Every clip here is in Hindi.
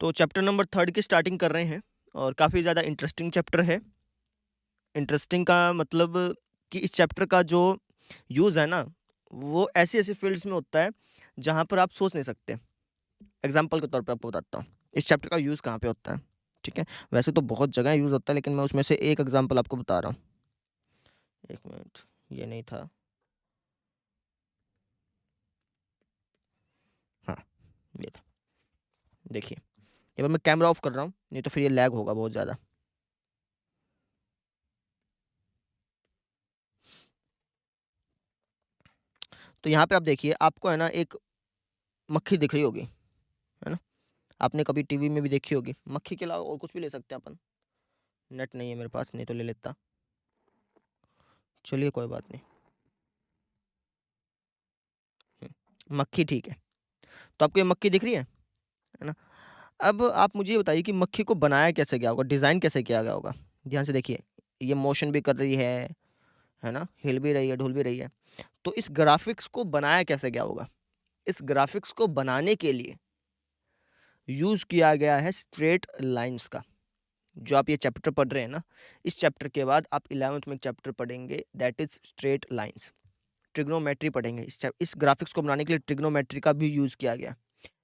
तो चैप्टर नंबर 3 की स्टार्टिंग कर रहे हैं और काफ़ी ज़्यादा इंटरेस्टिंग चैप्टर है। इंटरेस्टिंग का मतलब कि इस चैप्टर का जो यूज़ है ना, वो ऐसी-ऐसी फ़ील्ड्स में होता है, जहाँ पर आप सोच नहीं सकते। एग्ज़ाम्पल के तौर पे आपको बताता हूँ, इस चैप्टर का यूज़ कहाँ पे होता है, ठीक है? वैसे तो बहुत जगह यूज़ होता है, लेकिन मैं उसमें से एक एग्ज़ाम्पल आपको बता रहा हूँ। 1 मिनट, ये नहीं था। हाँ, ये था। देखिए, एक बार मैं कैमरा ऑफ कर रहा हूँ, नहीं तो फिर ये लैग होगा बहुत ज़्यादा। तो यहाँ पे आप देखिए, आपको है ना एक मक्खी दिख रही होगी, है ना? आपने कभी टीवी में भी देखी होगी। मक्खी के अलावा और कुछ भी ले सकते हैं अपन। नेट नहीं है मेरे पास, नहीं तो ले लेता। चलिए कोई बात नहीं। मक्खी ठीक है। तो आपको ये मक्खी दिख रही है ना? अब आप मुझे ये बताइए कि मक्खी को बनाया कैसे गया होगा? डिज़ाइन कैसे किया गया होगा? ध्यान से देखिए, ये मोशन भी कर रही है ना? हिल भी रही है, डुल भी रही है। तो इस ग्राफ़िक्स को बनाया कैसे गया होगा? इस ग्राफ़िक्स को बनाने के लिए यूज़ किया गया है स्ट्रेट लाइन्स का। जो आप ये चैप्टर पढ़ रहे हैं ना, इस चैप्टर के बाद आप 11th में एक चैप्टर पढ़ेंगे that is straight lines. Trigonometry पढ़ेंगे। इस ग्राफ़िक्स को बनाने के लिए ट्रिग्नोमेट्री का भी यूज़ किया गया।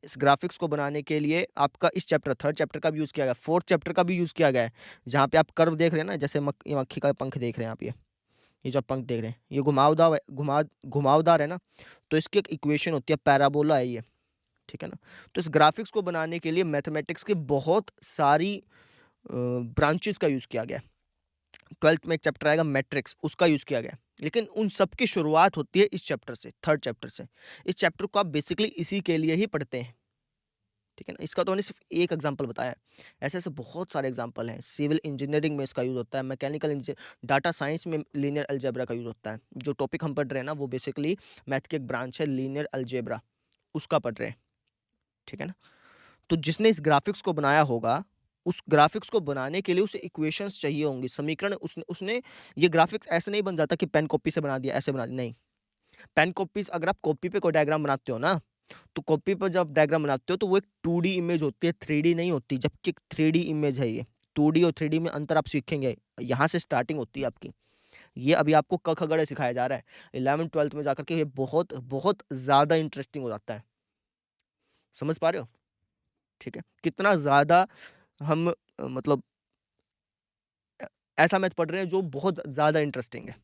इस ग्राफ़िक्स को बनाने के लिए आपका इस चैप्टर 3rd चैप्टर का भी यूज़ किया गया, 4th चैप्टर का भी यूज़ किया गया है। जहाँ पे आप कर्व देख रहे हैं ना, जैसे ये मक्खी का पंख देख रहे हैं आप ये जो आप पंख देख रहे हैं, ये घुमावदार है ना, तो इसकी एक इक्वेशन होती है, पैराबोला है ये, ठीक है ना? तो इस ग्राफ़िक्स को बनाने के लिए मैथमेटिक्स की बहुत सारी ब्रांचेज़ का यूज़ किया गया है। 12th में एक चैप्टर आएगा मैट्रिक्स, उसका यूज़ किया गया है। लेकिन उन सब की शुरुआत होती है इस चैप्टर से, 3rd चैप्टर से। इस चैप्टर को आप बेसिकली इसी के लिए ही पढ़ते हैं, ठीक है ना? इसका तो मैंने सिर्फ़ एक एग्ज़ाम्पल बताया है। ऐसे-ऐसे बहुत सारे एग्ज़ाम्पल हैं। सिविल इंजीनियरिंग में इसका यूज़ होता है, मैकेनिकल डाटा साइंस में लीनियर अलजेब्रा का यूज़ होता है। जो टॉपिक हम पढ़ रहे हैं ना, वो बेसिकली मैथ की एक ब्रांच है लीनियर अलजेब्रा, उसका पढ़ रहे हैं, ठीक है ना? तो जिसने इस ग्राफ़िक्स को बनाया होगा, उस ग्राफ़िक्स को बनाने के लिए उसे इक्वेशंस चाहिए होंगी, समीकरण उसने उसने ये ग्राफ़िक्स ऐसे नहीं बन जाता कि पेन कॉपी से बना दिया, ऐसे बना दिया, नहीं। पेन कॉपी से अगर आप कॉपी पे कोई डायग्राम बनाते हो ना, तो कॉपी पे जब डायग्राम बनाते हो तो वो एक 2D इमेज होती है, 3D नहीं होती, जबकि एक 3D इमेज है ये। 2D और 3D में अंतर आप सीखेंगे, यहाँ से स्टार्टिंग होती है आपकी। ये अभी आपको क, ख, ग, सिखाया जा रहा है। 11th-12th में जाकर के ये बहुत, बहुत ज़्यादा इंटरेस्टिंग हो जाता है। समझ पा रहे हो? ठीक है। कितना ज़्यादा हम मतलब ऐसा मैथ पढ़ रहे हैं जो बहुत ज़्यादा इंटरेस्टिंग है।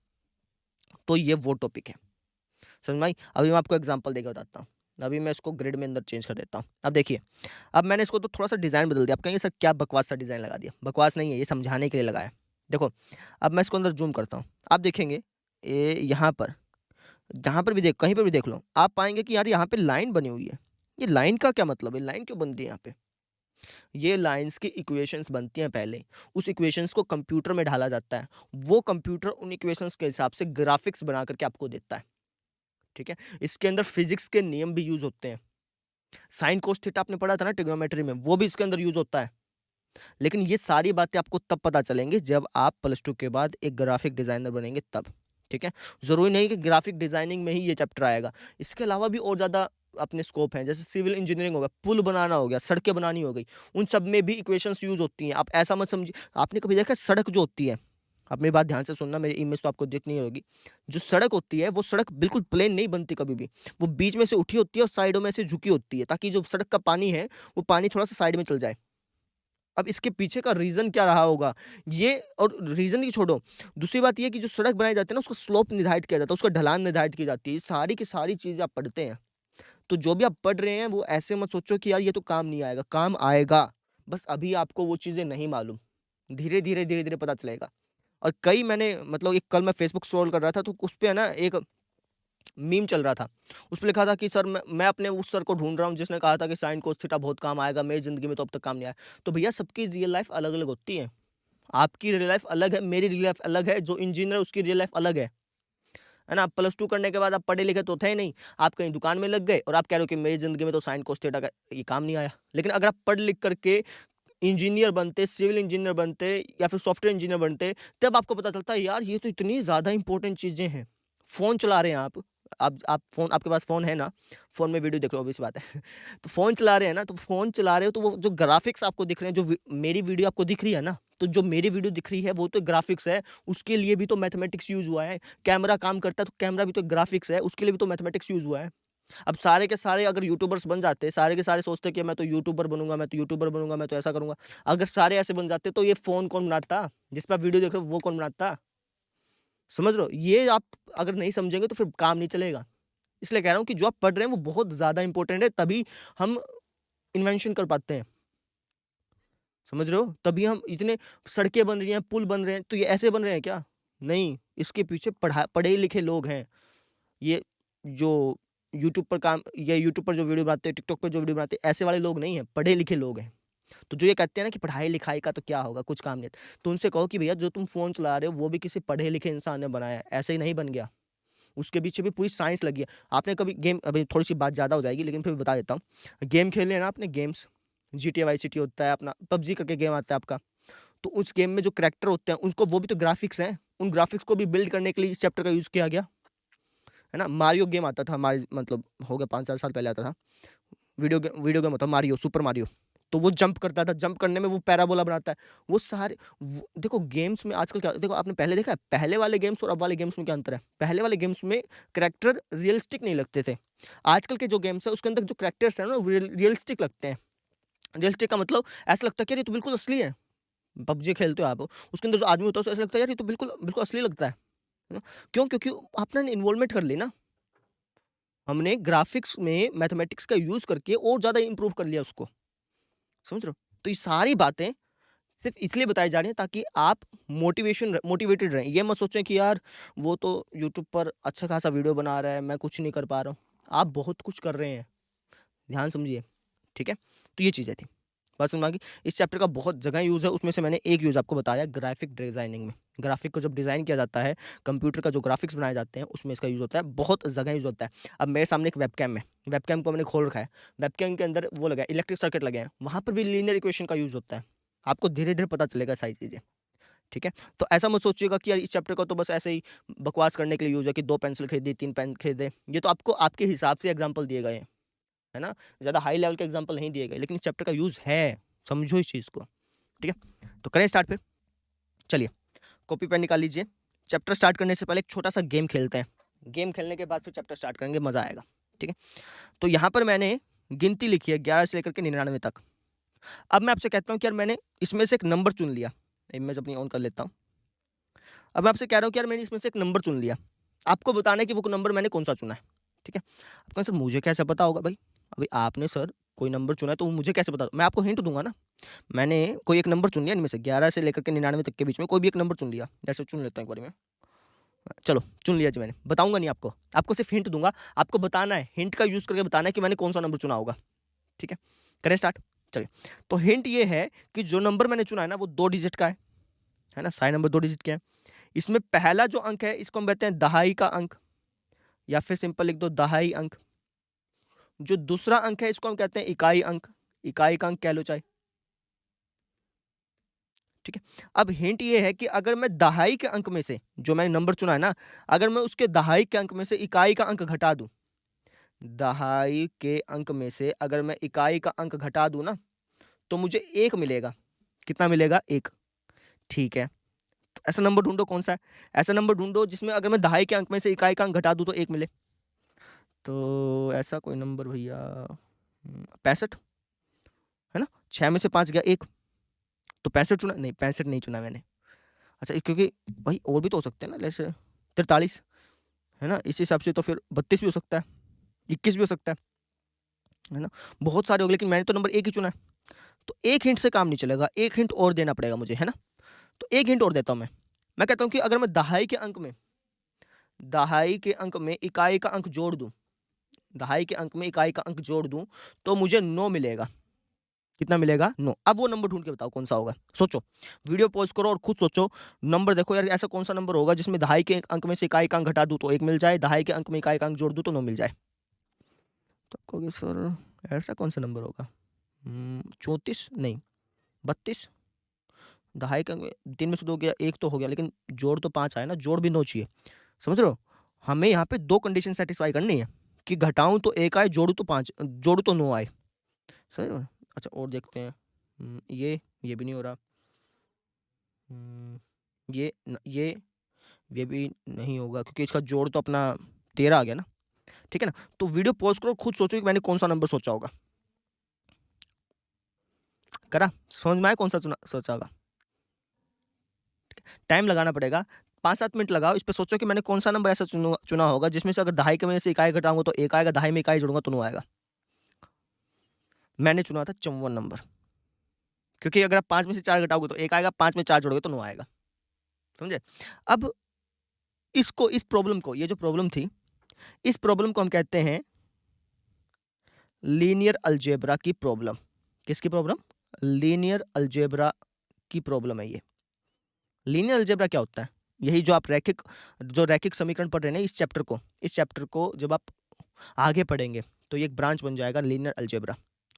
तो ये वो टॉपिक है। समझ में आई? अभी मैं आपको एग्ज़ाम्पल देके बताता हूँ। अभी मैं इसको ग्रिड में अंदर चेंज कर देता हूँ। अब देखिए, अब मैंने इसको तो थोड़ा-सा डिज़ाइन बदल दिया। आप कहेंगे सर क्या बकवास सा डिज़ाइन लगा दिया। बकवास नहीं है, ये समझाने के लिए लगाया है। देखो, अब मैं इसको अंदर ज़ूम करता हूँ। आप देखेंगे ये यहाँ पर, जहाँ पर भी कहीं पर भी देख लो, आप पाएँगे कि यार यहाँ पे लाइन बनी हुई है। ये लाइन का क्या मतलब है? लाइन क्यों बनती है यहाँ पे? ये लाइन्स की इक्वेशंस बनती हैं पहले, उस इक्वेशंस को कंप्यूटर में ढाला जाता है। वो कंप्यूटर उन इक्वेशंस के हिसाब से ग्राफ़िक्स बना कर के आपको देता है, ठीक है? इसके अंदर फिज़िक्स के नियम भी यूज़ होते हैं। साइन कोस थीटा आपने पढ़ा था ना ट्रिग्नोमेट्री में, वो भी इसके अंदर यूज़ होता है। लेकिन ये सारी बातें आपको तब पता चलेंगी जब आप +2 के बाद एक ग्राफ़िक डिज़ाइनर बनेंगे तब, ठीक है? ज़रूरी नहीं कि ग्राफ़िक डिज़ाइनिंग में ही ये चैप्टर आएगा। इसके अलावा भी और ज़्यादा अपने स्कोप हैं, जैसे सिविल इंजीनियरिंग हो गया, पुल बनाना हो गया, सड़कें बनानी हो गई, उन सब में भी इक्वेशंस यूज़ होती हैं। आप ऐसा मत समझिए, आपने कभी देखा है सड़क जो होती है, आप मेरी बात ध्यान से सुनना, मेरी इमेज तो आपको दिख नहीं होगी। जो सड़क होती है, वो सड़क बिल्कुल प्लेन नहीं बनती कभी भी। वो बीच में से उठी होती है और साइडों में से झुकी होती है, ताकि जो सड़क का पानी है, वो पानी थोड़ा-सा साइड में चल जाए। अब इसके पीछे का रीज़न क्या रहा होगा? ये और रीज़न ही छोड़ो, दूसरी बात ये है कि जो सड़क बनाई जाती है ना, उसका स्लोप निर्धारित किया जाता है, उसका ढलान निर्धारित की जाती है। ये सारी की सारी चीज़ें आप पढ़ते हैं। तो जो भी आप पढ़ रहे हैं, वो ऐसे मत सोचो कि यार ये तो काम नहीं आएगा, काम आएगा। बस अभी आपको वो चीज़ें नहीं मालूम। धीरे-धीरे, धीरे-धीरे पता चलेगा। और कई मैंने मतलब एक कल मैं फेसबुक स्क्रॉल कर रहा था, तो उसपे है ना एक मीम चल रहा था। उसपे लिखा था कि सर मैं अपने उस सर को ढूँढ रहा हूँ जिसने कहा था कि साइन कोस थीटा बहुत काम आएगा, मेरी ज़िंदगी में तो अब तक काम नहीं आया। तो भैया सबकी रियल लाइफ़ अलग-अलग होती है। आपकी रियल लाइफ़ अलग है, मेरी रियल लाइफ़ अलग है, जो इंजीनियर है उसकी रियल लाइफ़ अलग है ना? +2 करने के बाद आप पढ़े लिखे तो थे ही नहीं, आप कहीं दुकान में लग गए और आप कह रहे हो कि मेरी ज़िंदगी में तो साइन कोस थीटा का ये काम नहीं आया। लेकिन अगर आप पढ़ लिख करके इंजीनियर बनते, सिविल इंजीनियर बनते या फिर सॉफ्टवेयर इंजीनियर बनते, तब आपको पता चलता है यार ये तो इतनी ज़्यादा इम्पोर्टेंट चीज़ें हैं। फ़ोन चला रहे हैं आप, आप फ़ोन, आपके पास फ़ोन है ना, फ़ोन में वीडियो देख रहे हो, ऑब्वियस बात है। तो फ़ोन चला रहे हैं ना, तो फ़ोन चला रहे हो तो वो जो ग्राफ़िक्स आपको दिख रहे हैं, जो मेरी वीडियो आपको दिख रही है ना, तो जो मेरी वीडियो दिख रही है वो तो ग्राफ़िक्स है, उसके लिए भी तो मैथमेटिक्स यूज़ हुआ है। कैमरा काम करता है तो कैमरा भी तो ग्राफ़िक्स है, उसके लिए भी तो मैथमेटिक्स यूज़ हुआ है। अब सारे के सारे अगर यूट्यूबर्स बन जाते, सारे के सारे सोचते कि मैं तो यूट्यूबर बनूँगा, मैं तो यूट्यूबर बनूँगा, मैं तो ऐसा करूँगा। अगर सारे ऐसे बन जाते तो ये फ़ोन कौन बनाता? जिस पे आप वीडियो देख रहे हो वो कौन बनाता? समझ रहे हो? ये आप अगर नहीं समझेंगे तो फिर काम नहीं चलेगा। इसलिए कह रहा हूँ कि जो आप पढ़ रहे हैं वो बहुत ज़्यादा इम्पोर्टेंट है, तभी हम इन्वेंशन कर पाते हैं। समझ रहे हो? तभी हम इतने सड़कें बन रही हैं, पुल बन रहे हैं, तो ये ऐसे बन रहे हैं क्या? नहीं, इसके पीछे पढ़े-लिखे लोग हैं। ये जो यूट्यूब पर काम, या यूट्यूब पर जो वीडियो बनाते हैं, टिकटॉक पर जो वीडियो बनाते हैं, ऐसे वाले लोग नहीं हैं, पढ़े-लिखे लोग हैं। तो जो ये कहते हैं ना कि पढ़ाई-लिखाई का तो क्या होगा, कुछ काम नहीं है। तो उनसे कहो कि भैया जो तुम फ़ोन चला रहे हो वो भी किसी पढ़े-लिखे इंसान ने बनाया है, ऐसे ही नहीं बन गया। उसके पीछे भी पूरी साइंस लगी है। आपने कभी गेम, अभी थोड़ी-सी बात ज़्यादा हो जाएगी लेकिन फिर भी बता देता हूँ। गेम खेले हैं ना आपने, गेम्स, जीटीए वाई सिटी होता है अपना, पबजी करके गेम आता है आपका। तो उस गेम में जो कैरेक्टर होते हैं उनको, वो भी तो ग्राफ़िक्स हैं। उन ग्राफ़िक्स को भी बिल्ड करने के लिए इस चैप्टर का यूज़ किया गया, है ना? मारियो गेम आता था हमारे, मतलब हो गया 5-4 साल पहले आता था। वीडियो गेम होता है मारियो, सुपर मारियो। तो वो जंप करता था, जंप करने में वो पैराबोला बनाता है। वो सारे वो देखो गेम्स में आजकल क्या, देखो आपने पहले देखा है, पहले वाले गेम्स और अब वाले गेम्स में क्या अंतर है? पहले वाले गेम्स में करैक्टर रियलिस्टिक नहीं लगते थे। आजकल के जो गेम्स हैं उसके अंदर जो करैक्टर्स हैं ना, वो रियलिस्टिक लगते हैं। रियलिस्टिक का मतलब ऐसा लगता है कि यार ये तो बिल्कुल असली है। पबजी खेलते हो आप, उसके अंदर जो आदमी होता है उसे ऐसा लगता है यार ये तो बिल्कुल बिल्कुल असली लगता है। ना? क्यों? क्योंकि आपने इन्वॉल्वमेंट कर ली ना। हमने ग्राफ़िक्स में मैथमेटिक्स का यूज़ करके और ज़्यादा इम्प्रूव कर लिया उसको। समझ रहे हो? तो ये सारी बातें सिर्फ़ इसलिए बताई जा रही हैं ताकि आप मोटिवेटेड रहें। ये मत सोचें कि यार वो तो यूट्यूब पर अच्छा खासा वीडियो बना रहा है, मैं कुछ नहीं कर पा रहा हूँ। आप बहुत कुछ कर रहे हैं, ध्यान समझिए, ठीक है? तो ये चीज़ें थी। बात समझ में आ गई? इस चैप्टर का बहुत जगह यूज़ है, उसमें से मैंने एक यूज़ आपको बताया ग्राफ़िक डिज़ाइनिंग में। ग्राफ़िक को जब डिज़ाइन किया जाता है, कंप्यूटर का जो ग्राफ़िक्स बनाए जाते हैं, उसमें इसका यूज़ होता है, बहुत जगह यूज़ होता है। अब मेरे सामने एक वेबकैम है, वेबकैम को मैंने खोल रखा है, वेबकैम के अंदर वो लगा है, इलेक्ट्रिक सर्किट लगे हैं, वहाँ पर भी लीनियर इक्वेशन का यूज़ होता है। आपको धीरे-धीरे पता चलेगा सारी चीज़ें, ठीक है? तो ऐसा मत सोचिएगा कि यार इस चैप्टर का तो बस ऐसे ही बकवास करने के लिए यूज़ है कि 2 पेंसिल खरीदी, 3 पेन खरीदे। ये तो आपको आपके हिसाब से एग्ज़ाम्पल दिए गए हैं, है ना? ज़्यादा हाई लेवल के एग्ज़ाम्पल नहीं दिए गए, लेकिन इस चैप्टर का यूज़ है, समझो इस चीज़ को, ठीक है? तो करें स्टार्ट फिर? चलिए, कॉपी पेन निकाल लीजिए। चैप्टर स्टार्ट करने से पहले एक छोटा-सा गेम खेलते हैं। गेम खेलने के बाद फिर चैप्टर स्टार्ट करेंगे, मज़ा आएगा, ठीक है? तो यहाँ पर मैंने गिनती लिखी है 11 से लेकर के 99 तक। अब मैं आपसे कहता हूँ कि यार मैंने इसमें से एक नंबर चुन लिया। इमेज अपनी ऑन कर लेता हूँ। अब मैं आपसे कह रहा हूँ कि यार मैंने इसमें से एक नंबर चुन लिया। आपको बताना है कि वो नंबर मैंने कौन-सा चुना है, ठीक है? आप कहेंगे सर मुझे कैसे पता होगा भाई? अभी आपने सर कोई नंबर चुना है तो वो मुझे कैसे पता? मैं आपको हिंट दूँगा ना। मैंने कोई एक नंबर चुन लिया इनमें से 11 से लेकर के 99 तक के बीच में कोई भी एक नंबर चुन लिया। जैसे चुन लेता हूँ एक बारी मैं। चलो चुन लिया जी मैंने। बताऊँगा नहीं आपको। आपको सिर्फ़ हिंट दूँगा। आपको बताना है, हिंट का यूज़ करके बताना है कि मैंने कौन-सा नंबर चुना होगा। ठीक है? करें स्टार्ट? चलिए। तो हिंट ये है कि जो नंबर मैंने चुना है ना वो 2 डिजिट का है ना? सारे नंबर 2 डिजिट के हैं। इसमें पहला जो अंक है इसको हम कहते हैं दहाई का अंक, या फिर सिंपल लिख दो दहाई अंक। जो दूसरा अंक है इसको हम कहते हैं इकाई अंक। इकाई का अंक कह लो चाहे। ठीक है? अब हिंट ये है कि अगर मैं दहाई के अंक में से, जो मैंने नंबर चुना है ना, अगर मैं उसके दहाई के अंक में से इकाई का अंक घटा दूँ, दहाई के अंक में से अगर मैं इकाई का अंक घटा दूँ ना, तो मुझे 1 मिलेगा। कितना मिलेगा? 1। ठीक है। तो ऐसा नंबर ढूँढो कौन-सा है? ऐसा नंबर ढूँढो जिसमें अगर मैं दहाई के अंक में से इकाई का अंक घटा दूँ तो 1 मिले। तो ऐसा कोई नंबर भैया 65, है ना? 6 में से 5 गया 1, तो 65 चुना? नहीं, 65 नहीं चुना मैंने। अच्छा, क्योंकि भाई और भी तो हो सकते हैं ना, जैसे 43, है ना? इस हिसाब से तो फिर 32 भी हो सकता है, 21 भी हो सकता है ना? बहुत सारे हो गए लेकिन मैंने तो नंबर 1 ही चुना है। तो 1 हिंट से काम नहीं चलेगा, 1 हिंट और देना पड़ेगा मुझे, है ना? तो 1 हिंट और देता हूँ मैं। मैं कहता हूँ कि अगर मैं दहाई के अंक में इकाई का अंक जोड़ दूँ, दहाई के अंक में इकाई का अंक जोड़ दूँ, तो मुझे 9 मिलेगा। कितना मिलेगा? 9। अब वो नंबर ढूँढ के बताओ कौन-सा होगा? सोचो, वीडियो पॉज़ करो और खुद सोचो, नंबर देखो यार ऐसा कौन-सा नंबर होगा जिसमें दहाई के अंक में से इकाई का अंक घटा दूँ तो 1 मिल जाए, दहाई के अंक में इकाई का अंक जोड़ दूँ तो 9 मिल जाए। तो आप कहोगे सर ऐसा कौन-सा नंबर होगा? 34 नहीं, 32, दहाई का 3 में से 2 गया, 1 तो हो गया लेकिन जोड़ तो 5 आया ना, जोड़ भी 9 चाहिए। समझ रहे हो? हमें यहाँ पे 2 कंडीशन सैटिस्फाई करनी है कि घटाऊँ तो 1 आए, जोड़ूँ तो 5, जोड़ूँ तो 9 आए। समझ रहे हो? अच्छा और देखते हैं। ये भी नहीं हो रहा। ये भी नहीं होगा क्योंकि इसका जोड़ तो अपना 13 आ गया ना। ठीक है ना? तो वीडियो पॉज़ करो, खुद सोचो कि मैंने कौन-सा नंबर सोचा होगा। करा? समझ में आया कौन-सा सोचा होगा? टाइम लगाना पड़ेगा, 5-7 मिनट लगाओ, इस पे सोचो कि मैंने कौन-सा नंबर ऐसा चुना होगा जिसमें से अगर दहाई के में से इकाई घटाऊँगा तो 1 आएगा, दहाई में इकाई जोड़ूँगा तो 9 आएगा। मैंने चुना था 54 नंबर। क्योंकि अगर आप 5 में से 4 घटाओगे तो 1 आएगा, 5 में 4 जोड़ोगे तो 9 आएगा। समझे? अब इस प्रॉब्लम को, ये जो प्रॉब्लम थी, इस प्रॉब्लम को हम कहते हैं लीनियर अलजेब्रा की प्रॉब्लम। किसकी प्रॉब्लम? लीनियर अलजेब्रा की प्रॉब्लम है ये। लीनियर अलजेब्रा क्या होता है? यही जो आप रैखिक समीकरण पढ़ रहे हैं ना इस चैप्टर को जब आप आगे पढ़ेंगे तो ये एक ब्रांच बन जाएगा लीनियर अलजेब्रा।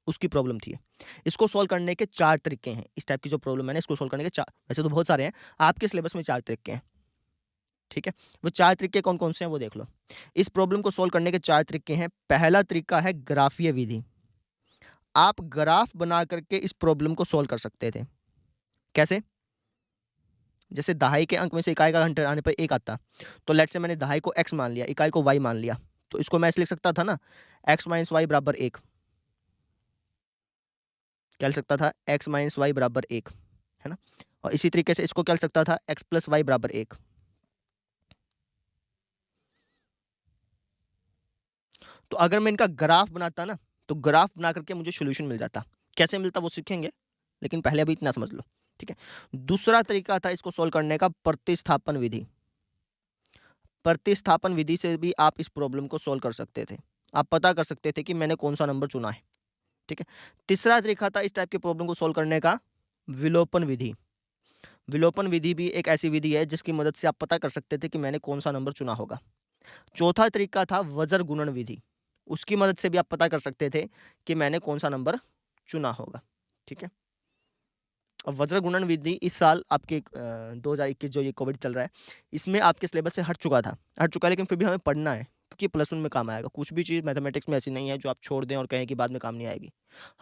उसकी प्रॉब्लम थी ये। इसको सॉल्व करने के 4 तरीके हैं। इस टाइप की जो प्रॉब्लम है ना, इसको सॉल्व करने के 4, वैसे तो बहुत सारे हैं, आपके सिलेबस में 4 तरीके हैं। ठीक है? वो 4 तरीके कौन-कौन से हैं वो देख लो। इस प्रॉब्लम को सॉल्व करने के 4 तरीके हैं। पहला तरीका है ग्राफीय विधि। आप ग्राफ बना करके इस प्रॉब्लम को सॉल्व कर सकते थे। कैसे? जैसे दहाई के अंक में से इकाई का अंक हटाने पर 1 आता, तो लेट्स से मैंने दहाई को x मान लिया, इकाई को y मान लिया, तो इसको मैं ऐसे लिख सकता था ना, x - y बराबर 1। क्या लिख सकता था? x - y बराबर 1, है ना? और इसी तरीके से इसको क्या लिख सकता था? x + y बराबर 1। तो अगर मैं इनका ग्राफ बनाता ना, तो ग्राफ बना करके मुझे सॉल्यूशन मिल जाता। कैसे मिलता वो सीखेंगे, लेकिन पहले अभी इतना समझ लो, ठीक है? दूसरा तरीका था इसको सॉल्व करने का, प्रतिस्थापन विधि। प्रतिस्थापन विधि से भी आप इस प्रॉब्लम को सॉल्व कर सकते थे। आप पता कर सकते थे कि मैंने कौन-सा नंबर चुना है, ठीक है? तीसरा तरीका था इस टाइप के प्रॉब्लम को सॉल्व करने का, विलोपन विधि। विलोपन विधि भी एक ऐसी विधि है जिसकी मदद से आप पता कर सकते थे कि मैंने कौन-सा नंबर चुना होगा। चौथा तरीका था वज्र गुणन विधि। उसकी मदद से भी आप पता कर सकते थे कि मैंने कौन-सा नंबर चुना होगा, ठीक है? अब वज्र गुणन विधि इस साल आपके 2021 जो ये कोविड चल रहा है, इसमें आपके सिलेबस से हट चुका है, लेकिन फिर भी हमें पढ़ना है क्योंकि प्लस 1 में काम आएगा। कुछ भी चीज़ मैथमेटिक्स में ऐसी नहीं है जो आप छोड़ दें और कहें कि बाद में काम नहीं आएगी।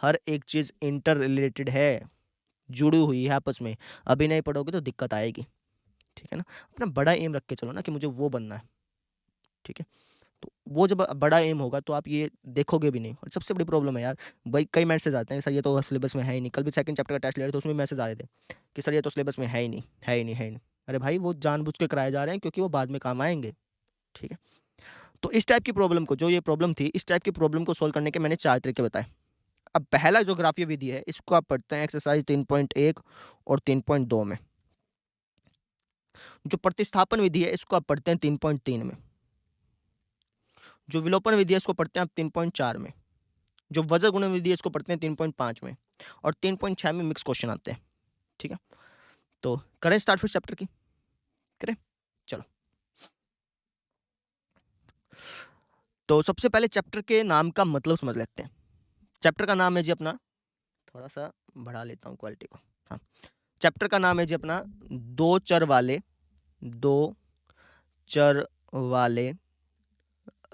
हर एक चीज़ इंटर रिलेटेड है, जुड़ी हुई है आपस में। अभी नहीं पढ़ोगे तो दिक्कत आएगी, ठीक है ना? अपना बड़ा एम रख के चलो ना कि मुझे वो बनना है, ठीक है? तो वो जब बड़ा एम होगा तो आप ये देखोगे भी नहीं। और सबसे बड़ी प्रॉब्लम है यार, भाई कई मैसेज आते हैं, सर ये तो सिलेबस में है ही नहीं। कल भी सेकंड चैप्टर का टेस्ट ले रहे थे, उसमें मैसेज आ रहे थे कि सर ये तो सिलेबस में है ही नहीं, है ही नहीं, है ही नहीं। अरे भाई वो जानबूझ के कराए जा रहे हैं क्योंकि वो बाद में काम आएँगे, ठीक है? तो इस टाइप की प्रॉब्लम को, जो ये प्रॉब्लम थी, इस टाइप की प्रॉब्लम को सॉल्व करने के मैंने 4 तरीके बताए। अब पहला जो ग्राफीय विधि है, इसको आप पढ़ते हैं एक्सरसाइज 3.1 और 3.2 में। जो प्रतिस्थापन विधि है, इसको आप पढ़ते हैं 3.3 में। जो विलोपन विधि है, इसको पढ़ते हैं आप 3.4 में। जो वज्र गुणन विधि है, इसको पढ़ते हैं 3.5 में। और 3.6 में मिक्स क्वेश्चन आते हैं, ठीक है? तो करें स्टार्ट फिर चैप्टर की? करें? चलो। तो सबसे पहले चैप्टर के नाम का मतलब समझ लेते हैं। चैप्टर का नाम है जी अपना, थोड़ा-सा बढ़ा लेता हूँ क्वालिटी को। हाँ, चैप्टर का नाम है जी अपना 2 चर वाले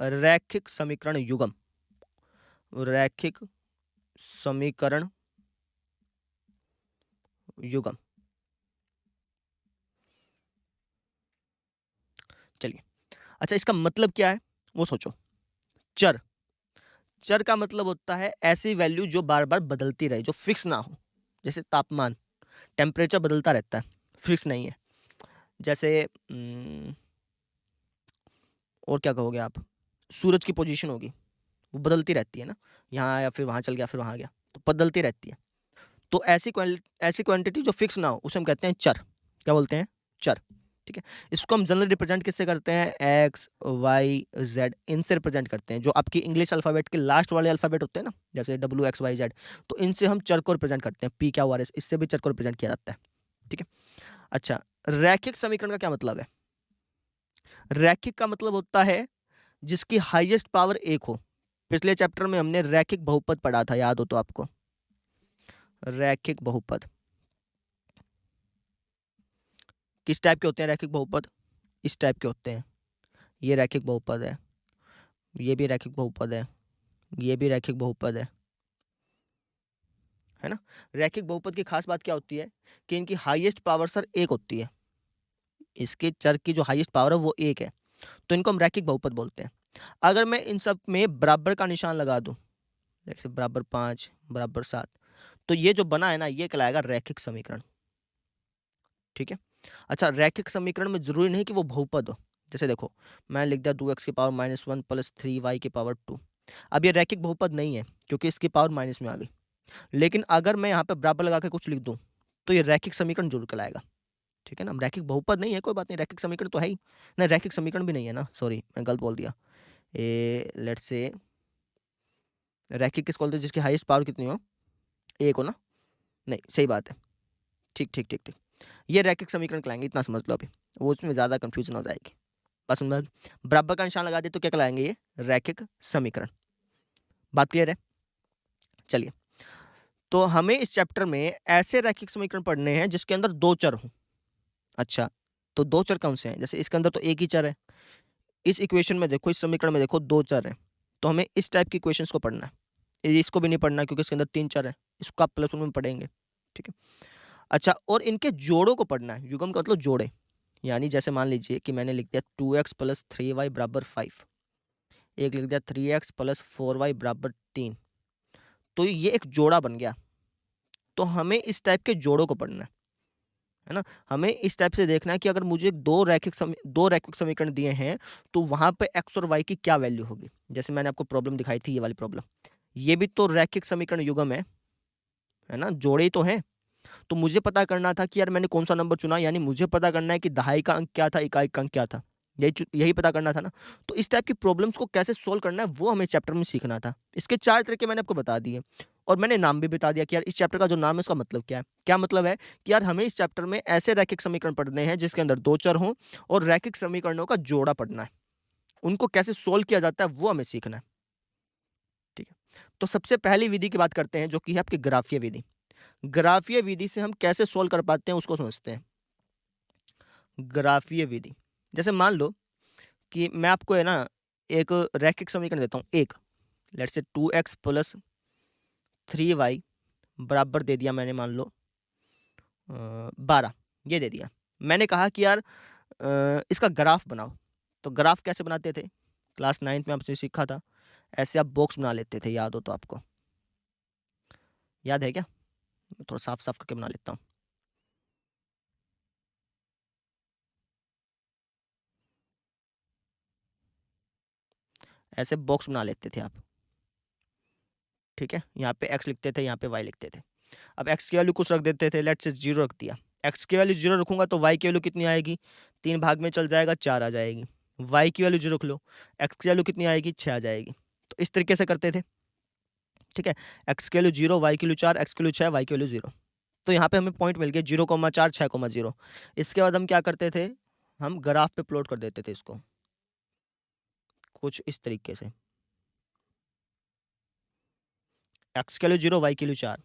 रैखिक समीकरण युग्म। रैखिक समीकरण युग्म। चलिए, अच्छा इसका मतलब क्या है वो सोचो। चर, चर का मतलब होता है ऐसी वैल्यू जो बार-बार बदलती रहे, जो फिक्स ना हो। जैसे तापमान, टेम्परेचर बदलता रहता है, फिक्स नहीं है। जैसे और क्या कहोगे आप? सूरज की पोजीशन होगी, वो बदलती रहती है ना, यहाँ आया फिर वहाँ चल गया, फिर वहाँ गया, तो बदलती रहती है। तो ऐसी क्वांटिटी जो फिक्स ना हो, उसे हम कहते हैं चर। क्या बोलते हैं? चर, ठीक है? इसको हम जनरली रिप्रेजेंट किससे करते हैं? एक्स, वाई, ज़ेड, इनसे रिप्रेजेंट करते हैं। जो आपकी इंग्लिश अल्फ़ाबेट के लास्ट वाले अल्फ़ाबेट होते हैं ना, जैसे डब्ल्यू, एक्स, वाई, ज़ेड, तो इनसे हम चर को रिप्रेजेंट करते हैं। पी, क्यू, आर, एस, इससे भी चर को रिप्रेजेंट किया जाता है, ठीक है? अच्छा, रैखिक समीकरण का क्या मतलब है? रैखिक का मतलब होता है जिसकी हाईएस्ट पावर 1 हो। पिछले चैप्टर में हमने रैखिक बहुपद पढ़ा था, याद हो तो आपको। रैखिक बहुपद किस टाइप के होते हैं? रैखिक बहुपद इस टाइप के होते हैं। ये रैखिक बहुपद है, ये भी रैखिक बहुपद है, ये भी रैखिक बहुपद है ना। रैखिक बहुपद की खास बात क्या होती है कि इनकी हाईएस्ट पावर सर 1 होती है। इसके चर की जो हाईएस्ट पावर है वो 1 है, तो इनको हम रैखिक बहुपद बोलते हैं। अगर मैं इन सब में बराबर का निशान लगा दूं, जैसे बराबर 5 बराबर 7, तो ये जो बना है ना ये कहलाएगा रैखिक समीकरण। ठीक है। अच्छा, रैखिक समीकरण में जरूरी नहीं कि वो बहुपद हो। जैसे देखो, मैं लिख दिया 2x की पावर -1 प्लस 3y की पावर 2। अब ये रैखिक बहुपद नहीं है क्योंकि इसकी पावर माइनस में आ गई। लेकिन अगर मैं यहाँ पे बराबर लगा के कुछ लिख दूं तो ये रैखिक समीकरण जरूर कहलाएगा। ठीक है ना, रैखिक बहुपद नहीं है, कोई बात नहीं, रैखिक समीकरण तो है ही नहीं, रैखिक समीकरण भी नहीं है ना, सॉरी मैं गलत बोल दिया। लेट्स से रैखिक किसको बोलते हैं, जिसकी हाईएस्ट पावर कितनी हो, 1 हो ना। नहीं, सही बात है, ठीक ठीक ठीक ठीक, ये रैखिक समीकरण कहलाएंगे, इतना समझ लो अभी, वो उसमें ज़्यादा कंफ्यूजन हो जाएगी। बस समझ, बराबर का निशान लगा दे तो क्या कहलाएंगे, ये रैखिक समीकरण। बात क्लियर है। चलिए, तो हमें इस चैप्टर में ऐसे रैखिक समीकरण पढ़ने हैं जिसके अंदर 2 चर हों। अच्छा, तो 2 चर कौन से हैं, जैसे इसके अंदर तो एक ही चर है, इस इक्वेशन में देखो, इस समीकरण में देखो 2 चर हैं, तो हमें इस टाइप की इक्वेशंस को पढ़ना है। इसको भी नहीं पढ़ना क्योंकि इसके अंदर 3 चर है, इसको आप +1 में पढ़ेंगे। ठीक है। अच्छा, और इनके जोड़ों को पढ़ना है, युग्म का मतलब जोड़े, यानी जैसे मान लीजिए कि मैंने लिख दिया 2x + 3y = 5, एक लिख दिया 3x + 4y = 3, तो ये एक जोड़ा बन गया। तो हमें इस टाइप के जोड़ों को पढ़ना है ना। हमें इस टाइप से देखना है कि अगर मुझे दो रैखिक समीकरण दिए हैं तो वहां पे x और y की क्या वैल्यू होगी। जैसे मैंने आपको प्रॉब्लम दिखाई थी, ये वाली प्रॉब्लम, ये भी तो रैखिक समीकरण युग्म है ना, जोड़े ही तो है। तो मुझे पता करना था कि यार मैंने कौन सा नंबर चुना, यानी मुझे पता करना है कि दहाई का अंक क्या था, इकाई का अंक क्या था, यही पता करना था ना। तो इस टाइप की प्रॉब्लम्स को कैसे सोल्व करना है वो हमें चैप्टर में सीखना था। इसके 4 तरीके मैंने आपको बता दिए और मैंने नाम भी बता दिया कि यार इस चैप्टर का जो नाम है उसका मतलब क्या है। क्या मतलब है कि यार हमें इस चैप्टर में ऐसे रैखिक समीकरण पढ़ने हैं जिसके अंदर 2 चर हों और रैखिक समीकरणों का जोड़ा पढ़ना है, उनको कैसे सोल्व किया जाता है वो हमें सीखना है। ठीक है, तो सबसे पहली विधि की बात करते हैं जो कि है आपकी ग्राफीय विधि। ग्राफीय विधि से हम कैसे सोल्व कर पाते हैं उसको समझते हैं। ग्राफीय विधि, जैसे मान लो कि मैं आपको है ना एक रैखिक समीकरण देता हूँ, एक, लेट्स से 2x + 3y बराबर दे दिया मैंने, मान लो 12, ये दे दिया। मैंने कहा कि यार इसका ग्राफ बनाओ। तो ग्राफ कैसे बनाते थे, क्लास 9th में आपसे सीखा था, ऐसे आप बॉक्स बना लेते थे, याद हो तो आपको, याद है क्या, मैं थोड़ा साफ साफ करके बना लेता हूँ। ऐसे बॉक्स बना लेते थे आप। ठीक है, यहाँ पे x लिखते थे, यहाँ पे y लिखते थे। अब x की वैल्यू कुछ रख देते थे, लेट्स से 0 रख दिया। x की वैल्यू 0 रखूंगा तो y की वैल्यू कितनी आएगी, 3 भाग में चल जाएगा, 4 आ जाएगी। y की वैल्यू 0 रख लो, x की वैल्यू कितनी आएगी, 6 आ जाएगी। तो इस तरीके से करते थे। ठीक है, x की वैल्यू 0, y की वैल्यू 4, x की वैल्यू 6, y की वैल्यू 0। तो यहाँ पे हमें पॉइंट मिल गया 0,4, 6,0। इसके बाद हम क्या करते थे, हम ग्राफ पे प्लॉट कर देते थे इसको कुछ इस तरीके से, x की वैल्यू 0, y की वैल्यू 4,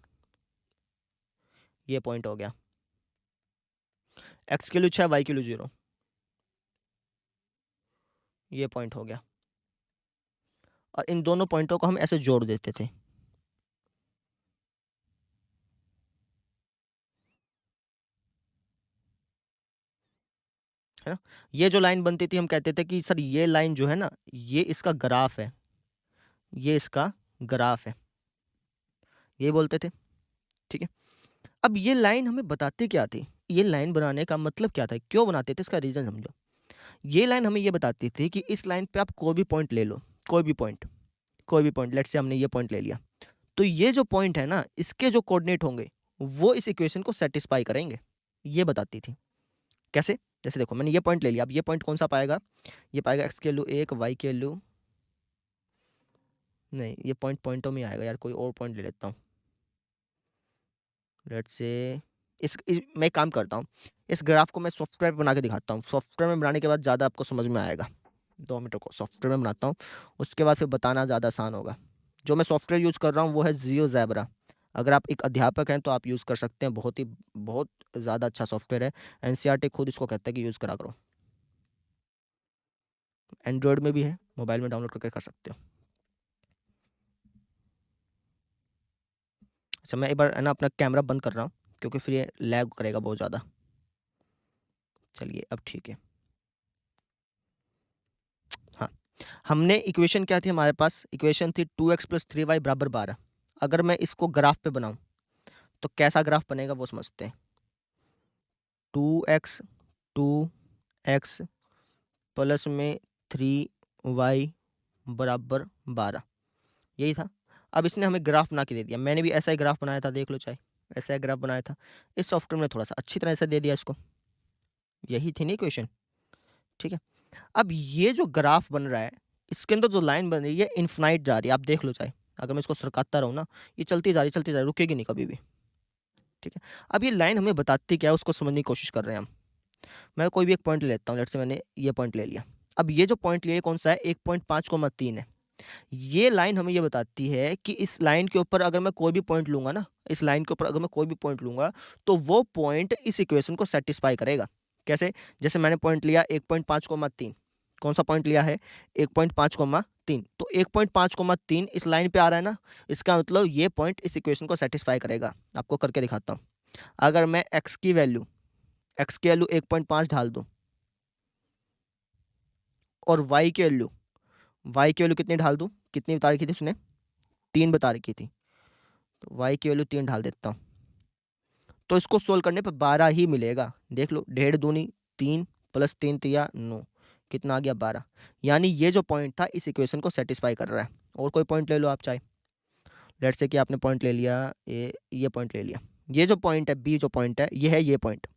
ये पॉइंट हो गया। x की वैल्यू 6, y की वैल्यू 0, ये पॉइंट हो गया। और इन दोनों पॉइंटों को हम ऐसे जोड़ देते थे। है ना, ये जो लाइन बनती थी हम कहते थे कि सर ये लाइन जो है ना ये इसका ग्राफ है, ये इसका ग्राफ है, ये बोलते थे। ठीक है, अब ये लाइन हमें बताती क्या थी, ये लाइन बनाने का मतलब क्या था, क्यों बनाते थे, इसका रीजन समझो। ये लाइन हमें ये बताती थी कि इस लाइन पे आप कोई भी पॉइंट ले लो, कोई भी पॉइंट, लेट्स से हमने ये पॉइंट ले लिया, तो ये जो पॉइंट है ना इसके जो कोऑर्डिनेट होंगे वो इस इक्वेशन को सेटिस्फाई करेंगे, ये बताती थी। कैसे, जैसे देखो मैंने ये पॉइंट ले लिया, अब ये पॉइंट कौन सा पाएगा, ये पाएगा एक्स के वैल्यू 1, वाई के वैल्यू, नहीं ये पॉइंट पॉइंटों में आएगा यार, कोई और पॉइंट ले लेता हूँ, लेट्स से मैं एक काम करता हूँ, इस ग्राफ को मैं सॉफ्टवेयर पे बना के दिखाता हूँ, सॉफ्टवेयर में बनाने के बाद ज़्यादा आपको समझ में आएगा। 2 मिनट को सॉफ्टवेयर में बनाता हूँ, उसके बाद फिर बताना ज़्यादा आसान होगा। जो मैं सॉफ्टवेयर यूज़ कर रहा हूँ वो है जियोजेब्रा। अगर आप एक अध्यापक हैं तो आप यूज़ कर सकते हैं, बहुत ज़्यादा अच्छा सॉफ्टवेयर है, एनसीईआरटी खुद इसको कहता है कि यूज़ करा करो। एंड्रॉयड में भी है, मोबाइल में डाउनलोड करके कर सकते हो। अच्छा, मैं एक बार है ना अपना कैमरा बंद कर रहा हूँ, क्योंकि फिर ये लैग करेगा बहुत ज़्यादा। चलिए अब ठीक है। हाँ, हमने इक्वेशन क्या थी हमारे पास? इक्वेशन थी 2x प्लस 3y बराबर 12। अगर मैं इसको ग्राफ पे बनाऊँ तो कैसा ग्राफ बनेगा वो समझते हैं। 2x 2x प्लस में 3y बराबर 12, यही था। अब इसने हमें ग्राफ बना के दे दिया, मैंने भी ऐसा ही ग्राफ बनाया था, देख लो चाहे, ऐसा ही ग्राफ बनाया था। इस सॉफ्टवेयर में थोड़ा सा अच्छी तरह से दे दिया इसको, यही थी ना इक्वेशन, ठीक है। अब ये जो ग्राफ बन रहा है, इसके अंदर जो लाइन बन रही है इन्फिनाइट जा रही है, आप देख लो चाहे, अगर मैं इसको सरकाता रहूँ ना, ये चलती जा रही चलती जा रही, रुकेगी नहीं कभी भी, ठीक है। अब ये लाइन हमें बताती क्या है उसको समझने की कोशिश कर रहे हैं हम। मैं कोई भी एक पॉइंट ले लेता हूँ, लेट्स से मैंने ये पॉइंट ले लिया। अब ये जो पॉइंट लिया कौन सा है? 1.5,3 है। ये लाइन हमें ये बताती है कि इस लाइन के ऊपर अगर मैं कोई भी पॉइंट लूंगा ना, इस लाइन के ऊपर अगर मैं कोई भी पॉइंट लूंगा तो वो पॉइंट इस इक्वेशन को सेटिस्फाई करेगा। कैसे? जैसे मैंने पॉइंट लिया 1.5,3, कौन सा पॉइंट लिया है? 1.5,3, तो 1.5,3 इस लाइन पे आ रहा है ना, इसका मतलब ये पॉइंट इस इक्वेशन को सेटिस्फाई करेगा। आपको करके दिखाता हूँ। अगर मैं एक्स की वैल्यू 1.5 ढाल दूँ और वाई की वैल्यू कितनी ढाल दूँ? कितनी बता रखी थी उसने? 3 बता रखी थी, तो वाई की वैल्यू 3 ढाल देता हूँ, तो इसको सोल्व करने पर 12 ही मिलेगा। देख लो, 1.5 दूनी 3 प्लस 3 तिया 9, कितना आ गया? 12। यानी ये जो पॉइंट था इस इक्वेशन को सेटिस्फाई कर रहा है। और कोई पॉइंट ले लो आप चाहे, लेट्स से कि आपने पॉइंट ले लिया ये पॉइंट ले लिया, ये जो पॉइंट है बी, जो पॉइंट है ये है ये पॉइंट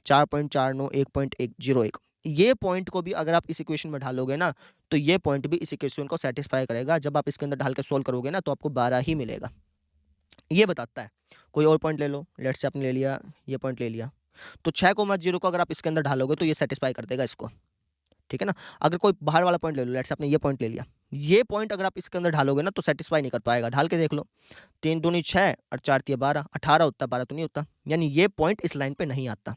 4.49 1.101, ये पॉइंट को भी अगर आप इस इक्वेशन में ढालोगे ना, तो ये पॉइंट भी इस इक्वेशन को सेटिस्फाई करेगा। जब आप इसके अंदर ढाल के सोल्व करोगे ना, तो आपको 12 ही मिलेगा, ये बताता है। कोई और पॉइंट ले लो, लेट्स से आपने ले लिया ये पॉइंट ले लिया, तो 6,0 को अगर आप इसके अंदर ढालोगे तो ये सेटिस्फाई कर देगा इसको, ठीक है ना। अगर कोई बाहर वाला पॉइंट ले लो, लेट्स से आपने ये पॉइंट ले लिया, ये पॉइंट अगर आप इसके अंदर ढालोगे ना तो सेटिस्फाई नहीं कर पाएगा। ढाल के देख लो, 3 दूनी 6 और 4 तिया 12, 18 होता, 12 तो नहीं होता, यानी ये पॉइंट इस लाइन पे नहीं आता।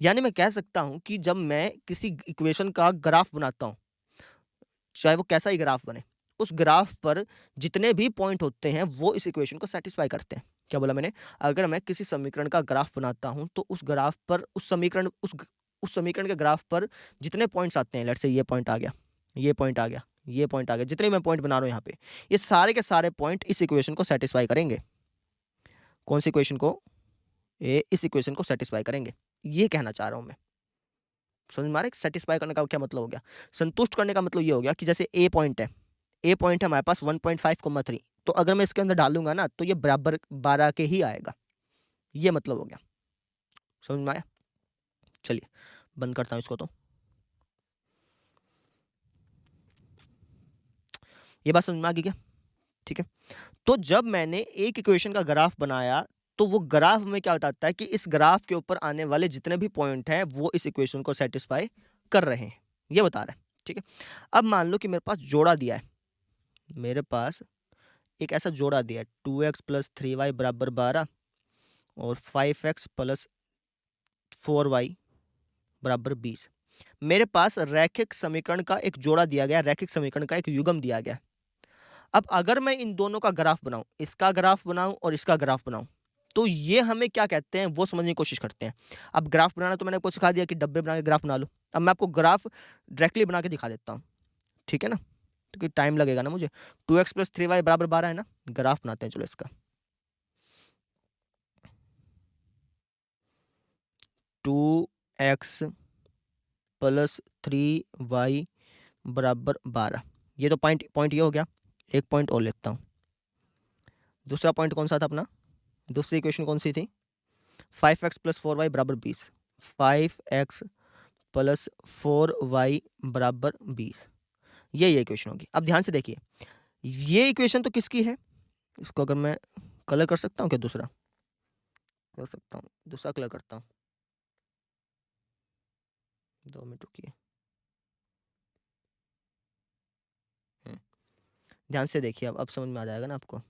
यानी मैं कह सकता हूँ कि जब मैं किसी इक्वेशन का ग्राफ बनाता हूँ, चाहे वो कैसा ही ग्राफ बने, उस ग्राफ पर जितने भी पॉइंट होते हैं वो इस इक्वेशन को सेटिस्फाई करते हैं। क्या बोला मैंने? अगर मैं किसी समीकरण का ग्राफ बनाता हूँ तो उस ग्राफ पर उस समीकरण के ग्राफ पर जितने पॉइंट्स आते हैं, लेट्स से ये पॉइंट आ गया, ये पॉइंट आ गया, ये पॉइंट आ गया, जितने मैं पॉइंट बना रहा हूँ यहाँ पे, ये सारे के सारे पॉइंट इस इक्वेशन को सेटिस्फाई करेंगे। कौन सी इक्वेशन को? इस इक्वेशन को सेटिस्फाई करेंगे, ये कहना चाह रहा हूँ मैं। समझ में आ रहा है सेटिस्फाई करने का क्या मतलब हो गया? संतुष्ट करने का मतलब ये हो गया कि जैसे ए पॉइंट है हमारे पास 1.5,3, तो अगर मैं इसके अंदर डालूंगा ना तो ये बराबर 12 के ही आएगा, ये मतलब हो गया। समझ में आया? चलिए बंद करता हूँ इसको। तो ये बात समझ में आ गई क्या? ठीक है। तो जब मैंने एक इक्वेशन का ग्राफ बनाया तो वो ग्राफ में क्या बताता है कि इस ग्राफ के ऊपर आने वाले जितने भी पॉइंट हैं वो इस इक्वेशन को सेटिस्फाई कर रहे हैं, ये बता रहा है, ठीक है। अब मान लो कि मेरे पास जोड़ा दिया है, मेरे पास एक ऐसा जोड़ा दिया है 2x प्लस 3y बराबर 12 और 5x प्लस 4y बराबर 20। मेरे पास रैखिक समीकरण का एक जोड़ा दिया गया, रैखिक समीकरण का एक युग्म दिया गया। अब अगर मैं इन दोनों का ग्राफ बनाऊं, इसका ग्राफ बनाऊं और इसका ग्राफ बनाऊं, तो ये हमें क्या कहते हैं वो समझने की कोशिश करते हैं। अब ग्राफ बनाना तो मैंने आपको सिखा दिया कि डब्बे बना के ग्राफ बना लो। अब मैं आपको ग्राफ डायरेक्टली बना के दिखा देता हूँ, ठीक है ना, क्योंकि टाइम लगेगा ना मुझे। 2x प्लस 3y बराबर 12 है ना, ग्राफ बनाते हैं चलो इसका। 2x प्लस 3y बराबर 12, ये तो पॉइंट पॉइंट ये हो गया। एक पॉइंट और लेता हूँ, दूसरा पॉइंट कौन सा था अपना? दूसरी इक्वेशन कौन सी थी? 5x प्लस 4y बराबर 20, 5x प्लस 4y बराबर 20, ये इक्वेशन होगी। अब ध्यान से देखिए, ये इक्वेशन तो किसकी है? इसको अगर मैं कलर कर सकता हूँ क्या? दूसरा कर सकता हूँ, दूसरा कलर करता हूँ, 2 मिनट रुकिए। ध्यान से देखिए, अब समझ में आ जाएगा ना आपको।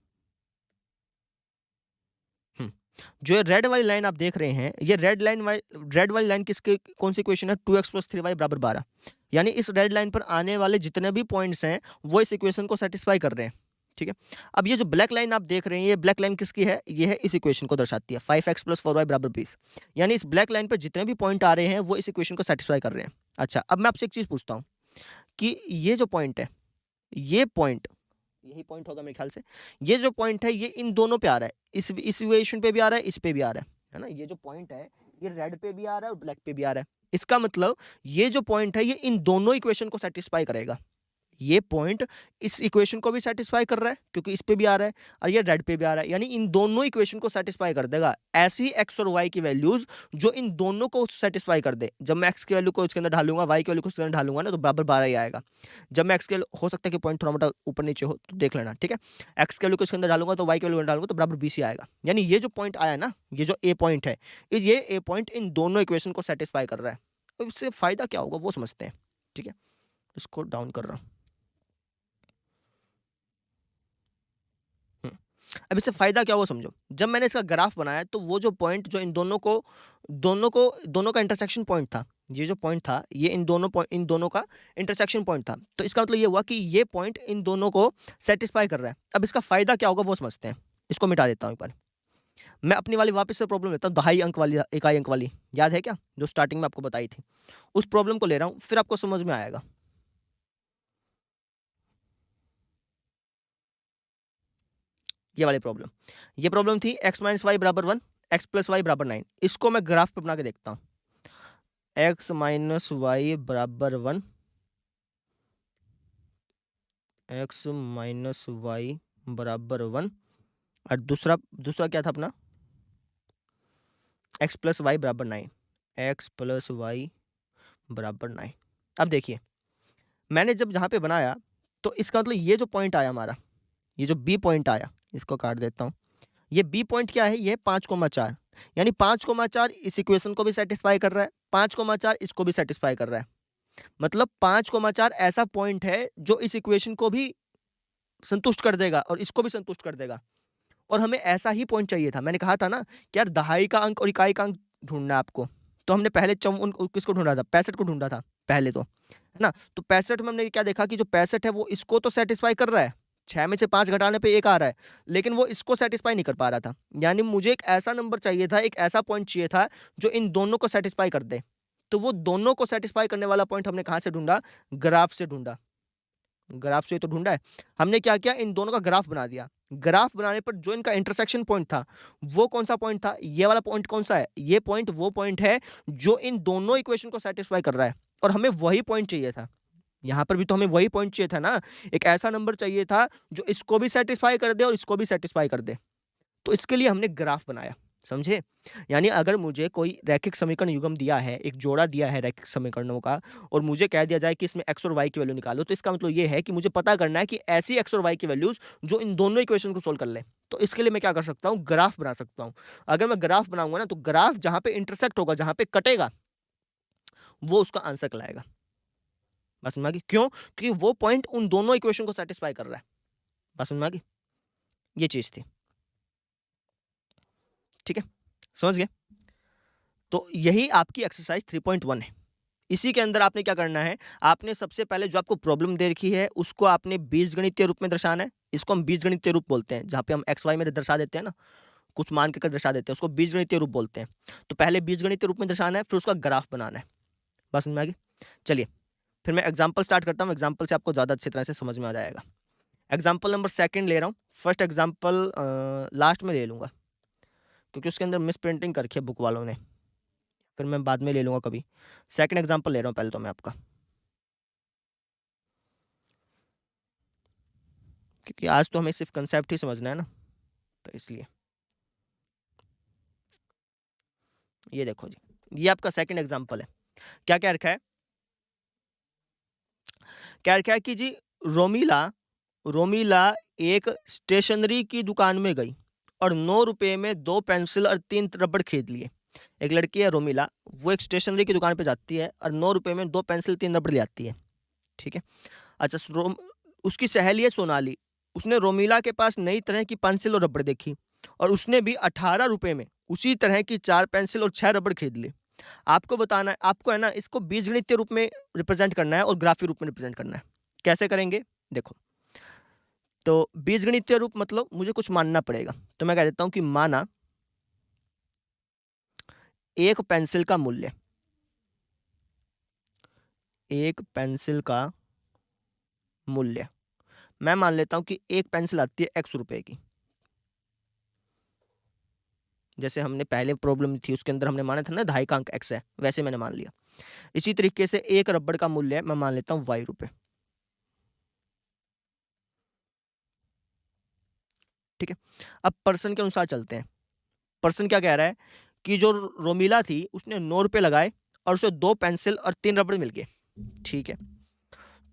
जो ये रेड वाली लाइन आप देख रहे हैं, ये रेड वाली लाइन किसके कौन सी इक्वेशन है? 2x + 3y = 12। यानी इस रेड लाइन पर आने वाले जितने भी पॉइंट्स हैं वो इस इक्वेशन को सेटिस्फाई कर रहे हैं, ठीक है। अब ये जो ब्लैक लाइन आप देख रहे हैं, ये ब्लैक लाइन किसकी है? ये है इस इक्वेशन को दर्शाती है, 5x + 4y = 20। यानी इस ब्लैक लाइन पर जितने भी पॉइंट आ रहे हैं वो इस इक्वेशन को सेटिस्फाई कर रहे हैं। अच्छा, अब मैं आपसे एक चीज़ पूछता हूँ कि ये जो पॉइंट है, ये पॉइंट, यही पॉइंट होगा मेरे ख्याल से, ये जो पॉइंट है ये इन दोनों पे आ रहा है, इस इक्वेशन पे भी आ रहा है, इस पे भी आ रहा है ना? ये जो पॉइंट है ये रेड पे भी आ रहा है और ब्लैक पे भी आ रहा है। इसका मतलब ये जो पॉइंट है ये इन दोनों इक्वेशन को सेटिस्फाई करेगा। ये पॉइंट इस इक्वेशन को भी सेटिस्फाई कर रहा है क्योंकि इस पे भी आ रहा है और ये रेड पे भी आ रहा है, यानी इन दोनों इक्वेशन को सेटिस्फाई कर देगा। ऐसी एक्स और वाई की वैल्यूज जो इन दोनों को सेटिस्फाई कर दे। जब मैं एक्स की वैल्यू को इसके अंदर ढालूंगा, वाई की वैल्यू को इसके अंदर ढालूंगा ना, तो बराबर 12 ही आएगा। जब मैं एक्स के, हो सकता है कि पॉइंट थोड़ा मोटा ऊपर नीचे हो तो देख लेना, ठीक है। एक्स की वैल्यू को इसके अंदर डालूंगा तो वाई की वैल्यू डालूंगा तो बराबर 20 ही आएगा। यानी ये जो पॉइंट आया ना, ये जो ए पॉइंट है, ये ए पॉइंट इन दोनों इक्वेशन को सेटिस्फाई कर रहा है। तो इससे फायदा क्या होगा वो समझते हैं, ठीक है। इसको डाउन कर रहा हूँ। अब इससे फायदा क्या हुआ समझो। जब मैंने इसका ग्राफ बनाया तो वो जो पॉइंट जो इन दोनों का इंटरसेक्शन पॉइंट था, ये जो पॉइंट था ये इन दोनों का इंटरसेक्शन पॉइंट था। तो इसका मतलब ये हुआ कि ये पॉइंट इन दोनों को सेटिस्फाई कर रहा है। अब इसका फायदा क्या होगा वो समझते हैं। इसको मिटा देता हूँ एक बार। मैं अपनी वाली वापस से प्रॉब्लम लेता हूँ, दहाई अंक वाली, इकाई अंक वाली, याद है क्या, जो स्टार्टिंग में आपको बताई थी। उस प्रॉब्लम को ले रहा हूँ, फिर आपको समझ में आएगा। ये वाली प्रॉब्लम, ये प्रॉब्लम थी x - y = 1, x + y = 9। इसको मैं ग्राफ पे बना के देखता हूँ। x - y = 1, x - y = 1 और दूसरा क्या था अपना, x + y = 9, x + y = 9। अब देखिए मैंने जब यहाँ पे बनाया तो इसका मतलब ये जो पॉइंट आया हमारा, ये जो बी पॉइंट आया, इसको काट देता हूँ। ये बी पॉइंट क्या है? ये 5,4, यानी 5,4 इस इक्वेशन को भी सेटिस्फाई कर रहा है, 5,4 इसको भी सेटिस्फाई कर रहा है। मतलब 5,4 ऐसा पॉइंट है जो इस इक्वेशन को भी संतुष्ट कर देगा और इसको भी संतुष्ट कर देगा। और हमें ऐसा ही पॉइंट चाहिए था। मैंने कहा था ना कि यार दहाई का अंक और इकाई का अंक ढूंढना है आपको। तो हमने पहले किसको ढूंढा था? 65 को ढूंढा था पहले तो, है ना। तो 65 में हमने क्या देखा कि जो 65 है वो इसको तो सेटिस्फाई कर रहा है, 6 में से 5 घटाने पे 1 आ रहा है, लेकिन वो इसको सेटिस्फाई नहीं कर पा रहा था। यानी मुझे एक ऐसा नंबर चाहिए था, एक ऐसा पॉइंट चाहिए था जो इन दोनों को सेटिस्फाई कर दे। तो वो दोनों को सेटिस्फाई करने वाला पॉइंट हमने कहाँ से ढूंढा? ग्राफ से ढूंढा। ग्राफ से तो ढूंढा है हमने। क्या किया? इन दोनों का ग्राफ बना दिया। ग्राफ बनाने पर जो इनका इंटरसेक्शन पॉइंट था वो कौन सा पॉइंट था? ये वाला पॉइंट कौन सा है? ये पॉइंट वो पॉइंट है जो इन दोनों इक्वेशन को सेटिस्फाई कर रहा है और हमें वही पॉइंट चाहिए था। यहाँ पर भी तो हमें वही पॉइंट चाहिए था ना, एक ऐसा नंबर चाहिए था जो इसको भी सेटिस्फाई कर दे और इसको भी सेटिस्फाई कर दे। तो इसके लिए हमने ग्राफ बनाया, समझे। यानी अगर मुझे कोई रैखिक समीकरण युग्म दिया है, एक जोड़ा दिया है रैखिक समीकरणों का, और मुझे कह दिया जाए कि इसमें x और y की वैल्यू निकालो, तो इसका मतलब ये है कि मुझे पता करना है कि ऐसी x और y की वैल्यूज जो इन दोनों इक्वेशन को सोल्व कर ले। तो इसके लिए मैं क्या कर सकता हूँ? ग्राफ बना सकता हूँ। अगर मैं ग्राफ बनाऊंगा ना तो ग्राफ जहां पे इंटरसेक्ट होगा, जहां पे कटेगा, वो उसका आंसर कहलाएगा। बस समझ में आ गई? क्यों? क्योंकि वो पॉइंट उन दोनों इक्वेशन को सेटिस्फाई कर रहा है। बस समझ में आ गई? ये चीज थी, ठीक है, समझ गए। तो यही आपकी एक्सरसाइज 3.1 है। इसी के अंदर आपने क्या करना है? आपने सबसे पहले जो आपको प्रॉब्लम दे रखी है उसको आपने बीजगणितीय रूप में दर्शाना है। इसको हम बीजगणितीय रूप बोलते हैं, जहाँ पे हम एक्स वाई में दर्शा देते हैं ना, कुछ मान के दर्शा देते हैं, उसको बीजगणितीय रूप बोलते हैं। तो पहले बीजगणितीय रूप में दर्शाना है, फिर उसका ग्राफ बनाना है। बस समझ में आ गई? चलिए फिर मैं एग्जाम्पल स्टार्ट करता हूँ। एग्जाम्पल से आपको ज़्यादा अच्छी तरह से समझ में आ जाएगा। एग्जाम्पल नंबर 2 ले रहा हूँ। फर्स्ट एग्जाम्पल लास्ट में ले लूँगा क्योंकि उसके अंदर मिस प्रिंटिंग कर रखी है बुक वालों ने, फिर मैं बाद में ले लूँगा कभी। सेकंड एग्जांपल ले रहा हूँ पहले तो मैं आपका, क्योंकि आज तो हमें सिर्फ कंसेप्ट ही समझना है ना, तो इसलिए। ये देखो जी, ये आपका सेकंड एग्जांपल है। क्या क्या रखा है? क्या रखा है कि जी रोमीला एक स्टेशनरी की दुकान में गई और 9 रुपए में 2 पेंसिल और 3 रबड़ खरीद लिए। एक लड़की है रोमीला, वो एक स्टेशनरी की दुकान पे जाती है और 9 रुपए में 2 पेंसिल 3 रबड़ ले आती है, ठीक है। अच्छा, उसकी सहेली है सोनाली, उसने रोमीला के पास नई तरह की पेंसिल और रबड़ देखी और उसने भी 18 रुपए में उसी तरह की 4 पेंसिल और 6 रबड़ खरीद ली। आपको बताना है, आपको है ना इसको बीजगणितीय रूप में रिप्रेजेंट करना है और ग्राफीय रूप में रिप्रेजेंट करना है। कैसे करेंगे? देखो, तो बीजगणितीय रूप मतलब मुझे कुछ मानना पड़ेगा। तो मैं कह देता हूँ कि माना एक पेंसिल का मूल्य, एक पेंसिल का मूल्य, मैं मान लेता हूँ कि एक पेंसिल आती है x रुपए की। जैसे हमने पहले प्रॉब्लम थी उसके अंदर हमने माना था ना दहाई का अंक x है, वैसे मैंने मान लिया। इसी तरीके से एक रबड़ का मूल्य मैं मान लेता हूँ y रुपए। ठीक है, अब पर्सन के अनुसार चलते हैं। पर्सन क्या कह रहा है कि जो रोमिला थी उसने 9 रुपए लगाए और उसे 2 पेंसिल और 3 रबड़ मिल गए। ठीक है,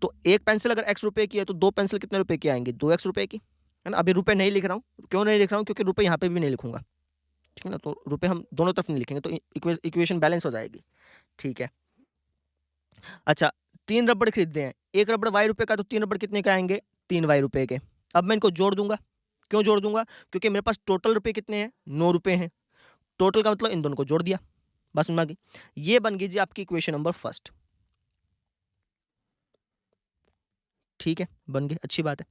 तो एक पेंसिल अगर x रुपए की है तो 2 पेंसिल कितने रुपए की आएंगी? 2x रुपए की, है ना। अभी रुपए नहीं लिख रहा हूँ, क्यों नहीं लिख रहा हूँ? क्योंकि रुपए यहाँ पे भी नहीं लिखूंगा, ठीक है ना। तो रुपए हम दोनों तरफ नहीं लिखेंगे तो इक्वेशन बैलेंस हो जाएगी। ठीक है, अच्छा, 3 रबड़ खरीदते हैं, एक रबड़ y रुपए का, तो 3 रबड़ कितने के आएंगे? 3y रुपए के। अब मैं इनको जोड़ दूंगा। क्यों जोड़ दूंगा? क्योंकि मेरे पास टोटल रुपए कितने हैं? 9 रुपए हैं। टोटल का मतलब इन दोनों को जोड़ दिया, बस समझ में आ गई। ये बन गई जी आपकी इक्वेशन नंबर फर्स्ट। ठीक है, बन गई, अच्छी बात है।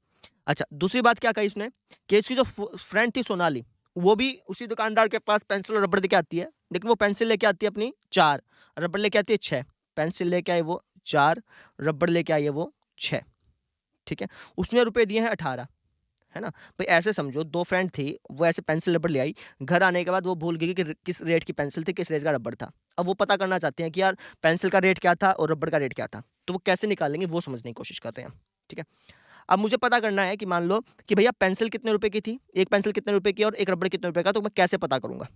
अच्छा, दूसरी बात क्या कही इसने कि इसकी जो फ्रेंड थी सोनाली, वो भी उसी दुकानदार के पास पेंसिल और रबड़ लेके आती है, लेकिन वो पेंसिल लेके आती है अपनी 4, रबड़ लेके आती है 6। पेंसिल लेके आई वो 4, रबड़ लेके आई है वो 6। ठीक है, उसने रुपए दिए हैं 18, है ना। भाई ऐसे समझो, दो फ्रेंड थी, वो ऐसे पेंसिल रबड़ ले आई, घर आने के बाद वो भूल गई कि किस रेट की पेंसिल थी, किस रेट का रबड़ था। अब वो पता करना चाहते हैं कि यार पेंसिल का रेट क्या था और रबड़ का रेट क्या था, तो वो कैसे निकालेंगे वो समझने की कोशिश कर रहे हैं। ठीक है, अब मुझे पता करना है कि मान लो कि भैया पेंसिल कितने रुपए की थी, एक पेंसिल कितने रुपए की और एक रबड़ कितने रुपए का, तो मैं कैसे पता करूंगा?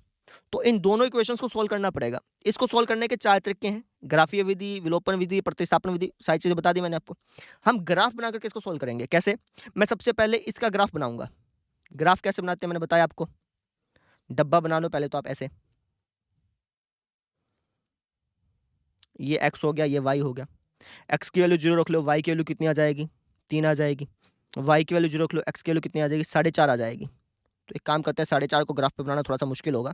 तो इन दोनों इक्वेशंस को सोल्व करना पड़ेगा। इसको सोल्व करने के 4 तरीके हैं, ग्राफीय विधि, विलोपन विधि, प्रतिस्थापन विधि, सारी चीजें बता दी मैंने आपको। हम ग्राफ बना करके इसको सोल्व करेंगे। कैसे? मैं सबसे पहले इसका ग्राफ बनाऊंगा। ग्राफ कैसे बनाते हैं मैंने बताया आपको, डब्बा बना लो पहले तो आप ऐसे, ये x हो गया, ये y हो गया। x की वैल्यू 0 रख लो, y की वैल्यू कितनी आ जाएगी? 3 आ जाएगी। y की वैल्यू 0 रख लो, x की वैल्यू कितनी आ जाएगी? 4.5 आ जाएगी। तो एक काम करते हैं, 4.5 को ग्राफ पे बनाना थोड़ा सा मुश्किल होगा।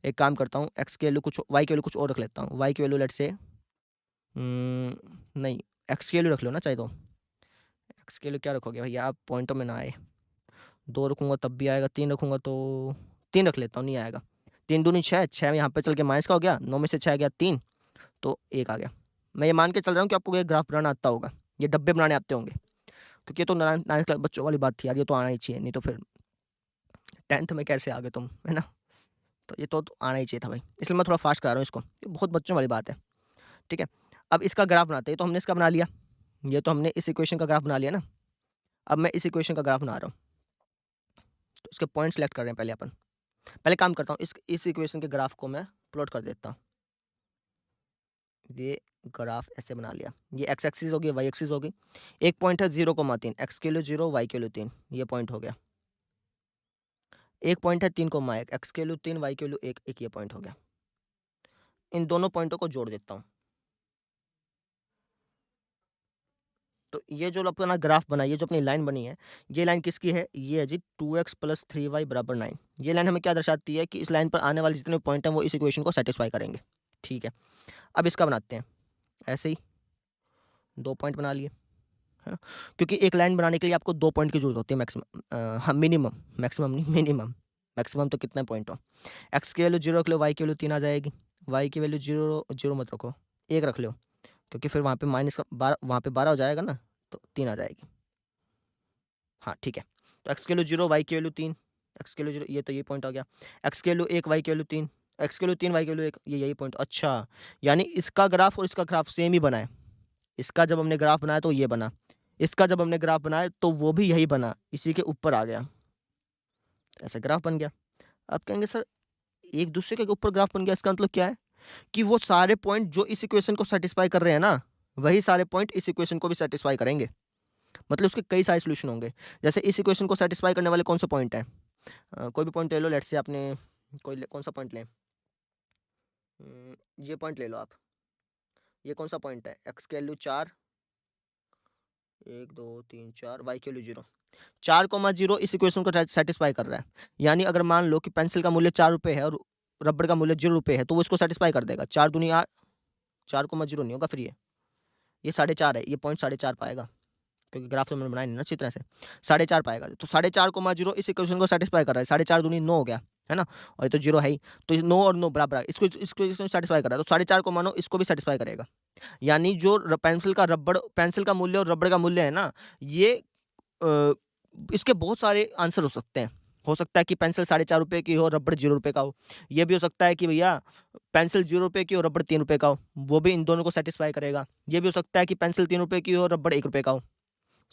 एक काम करता हूँ, x की वैल्यू कुछ, y की वैल्यू कुछ और रख लेता हूँ। y की वैल्यू लेट से नहीं, x की वैल्यू रख लो ना चाहे तो। x की वैल्यू क्या रखोगे भैया आप? पॉइंटों में ना आए, 2 रखूंगा तब भी आएगा, 3 रखूंगा तो 3 रख लेता हूँ, नहीं आएगा। 3 दूनी 6, 6 में यहाँ पे चल के माइनस का हो गया, 9 में से 6 गया 3, तो 1 आ गया। मैं ये मान के चल रहा हूँ कि आपको ये ग्राफ बनाना आता होगा, ये डब्बे बनाने आते होंगे, क्योंकि ये तो 9th क्लास बच्चों वाली बात थी यार, ये तो आना ही चाहिए, नहीं तो फिर 10th में कैसे आ गए तुम, है ना। तो ये तो आना ही चाहिए था भाई, इसलिए मैं थोड़ा फास्ट करा रहा हूँ इसको, ये बहुत बच्चों वाली बात है। ठीक है, अब इसका ग्राफ बनाते हैं। तो हमने इसका बना लिया, ये तो हमने इस इक्वेशन का ग्राफ बना लिया ना। अब मैं इस इक्वेशन का ग्राफ बना रहा हूँ, तो इसके पॉइंट सेलेक्ट कर रहे हैं पहले अपन। पहले काम करता हूँ, इस इक्वेशन के ग्राफ को मैं प्लॉट कर देता हूँ। ये ग्राफ ऐसे बना लिया, ये एक्स एक्सिस होगी, वाई एक्सिस होगी। एक पॉइंट है 0,3, एक्स के लिए 0, वाई के लिए 3, ये पॉइंट हो गया। एक पॉइंट है 3,1, एक्स के लिए 3, वाई के लिए 1, एक ये पॉइंट हो गया। इन दोनों पॉइंटों को जोड़ देता हूँ, तो ये जो अपना ग्राफ बना, ये जो अपनी लाइन बनी है, ये लाइन किसकी है? ये है जी 2x + 3y = 9। ये लाइन हमें क्या दर्शाती है कि इस लाइन पर आने वाले जितने पॉइंट हैं वो इस इक्वेशन को सेटिस्फाई करेंगे। ठीक है, अब इसका बनाते हैं ऐसे ही, 2 पॉइंट बना लिए, है ना। क्योंकि एक लाइन बनाने के लिए आपको 2 पॉइंट की जरूरत होती है मैक्सिमम, हाँ मिनिमम, मैक्सिमम नहीं मिनिमम। मैक्सिमम तो कितने पॉइंट हो? एक्स की वैल्यू 0 रख लो, वाई की वैल्यू 3 आ जाएगी। वाई की वैल्यू 0 0 मत रखो, 1 रख लो, क्योंकि फिर वहाँ पे माइनस का 12, वहाँ पे 12 हो जाएगा ना, तो 3 आ जाएगी। हाँ ठीक है, तो एक्स की वैल्यू 0, वाई की वैल्यू 3, एक्स की वैल्यू 0, ये तो ये पॉइंट हो गया। एक्स की वैल्यू 1, वाई की वैल्यू 3, एक्स की वैल्यू 3, वाई की वैल्यू 1, ये यही पॉइंट। अच्छा, यानी इसका ग्राफ और इसका ग्राफ सेम ही बना है। इसका जब हमने ग्राफ बनाया तो ये बना, इसका जब हमने ग्राफ बनाया तो वो भी यही बना, इसी के ऊपर आ गया, ऐसा ग्राफ बन गया। आप कहेंगे सर एक दूसरे के ऊपर ग्राफ बन गया, इसका मतलब क्या है? कि वो सारे पॉइंट जो इस इक्वेशन को सेटिस्फाई कर रहे हैं ना, वही सारे पॉइंट इस इक्वेशन को भी सेटिस्फाई करेंगे। मतलब उसके कई सारे सोल्यूशन होंगे। जैसे इस इक्वेशन को सेटिस्फाई करने वाले कौन से पॉइंट हैं? कोई भी पॉइंट ले लो, लेट्स से आपने कौन सा पॉइंट लें? ये पॉइंट ले लो आप, ये कौन सा पॉइंट है? एक्स की वैल्यू 4, 1 2 3 4 y की वैल्यू 0, 4,0 इस इक्वेशन को सेटिस्फाई कर रहा है। यानी अगर मान लो कि पेंसिल का मूल्य 4 रुपये है और रबड़ का मूल्य 0 रुपये है, तो वो इसको सेटिस्फाई कर देगा। 4 दूनी 8, 4,0 नहीं होगा फिर ये 4.5 है, ये पॉइंट 4.5 पाएगा, क्योंकि ग्राफ तो मैंने बनाया नहीं ना अच्छी तरह से। 4.5 पाएगा, तो 4.5,0 इस इक्वेशन को सेटिस्फाई कर रहा है। 4.5 दूनी 9 हो गया, है ना, और ये तो 0 है ही, तो 9 और 9 बराबर है, इसको सेटिस्फाई कर रहा है, तो 4.5,9 इसको भी सेटिस्फाई करेगा। यानी जो पेंसिल का मूल्य और रबड़ का मूल्य है ना, ये इसके बहुत सारे आंसर हो सकते हैं। हो सकता है कि पेंसिल 4.5 रुपये की हो, रबड़ 0 रुपये का हो। ये भी हो सकता है कि भैया पेंसिल 0 रुपये की हो, रबड़ 3 रुपये का हो, वो भी इन दोनों को सेटिस्फाई करेगा। ये भी हो सकता है कि पेंसिल 3 रुपये की हो, रबड़ 1 रुपये का हो।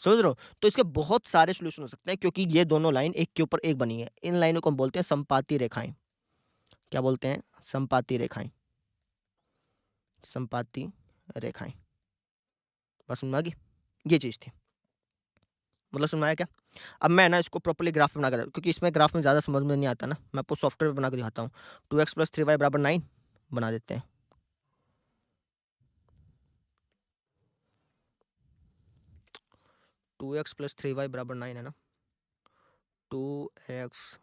समझ रहे हो? तो इसके बहुत सारे सॉल्यूशन हो सकते हैं, क्योंकि ये दोनों लाइन एक के ऊपर एक बनी है। इन लाइनों को हम बोलते हैं समपाती रेखाएं। क्या बोलते हैं? समपाती रेखाएं। समपाती रेखाएं। बस समझ में आ गई? ये चीज थी, मतलब समझ में आया क्या? अब मैं ना इसको प्रॉपर्ली ग्राफ में बना कर, क्योंकि इसमें ग्राफ में ज़्यादा समझ में नहीं आता ना, मैं आपको सॉफ्टवेयर पर बना कर दिखाता हूँ। 2x + 3y = 9 बना देते हैं। 2x + 3y = 9 है ना। 2x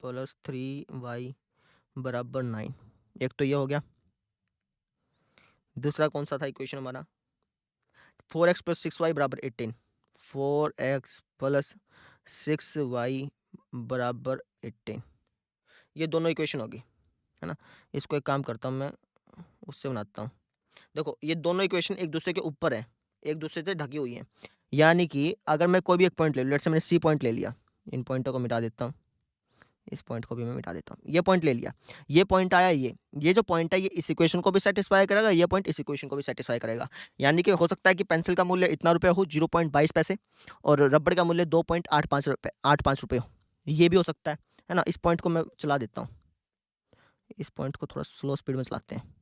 + 3y = 9। एक तो ये हो गया। दूसरा कौन सा था इक्वेशन हमारा? 4x + 6y = 18। 4x + 6y = 18। ये दोनों इक्वेशन होगी, है ना। इसको एक काम करता हूँ मैं, उससे बनाता हूँ। देखो ये दोनों इक्वेशन एक दूसरे के ऊपर है, एक दूसरे से ढकी हुई है। यानी कि अगर मैं कोई भी एक पॉइंट ले लूँ, लेट्स से मैंने सी पॉइंट ले लिया, इन पॉइंटों को मिटा देता हूँ, इस पॉइंट को भी मैं मिटा देता हूँ। ये पॉइंट ले लिया, ये पॉइंट आया, ये जो पॉइंट है ये इस इक्वेशन को भी सेटिस्फाई करेगा, ये पॉइंट इस इक्वेशन को भी सेटिस्फाई करेगा। यानी कि हो सकता है कि पेंसिल का मूल्य इतना रुपये हो, 0.22 पैसे, और रबड़ का मूल्य 2.85 रुपये हो। ये भी हो सकता है ना। इस पॉइंट को मैं चला देता हूँ, इस पॉइंट को थोड़ा स्लो स्पीड में चलाते हैं।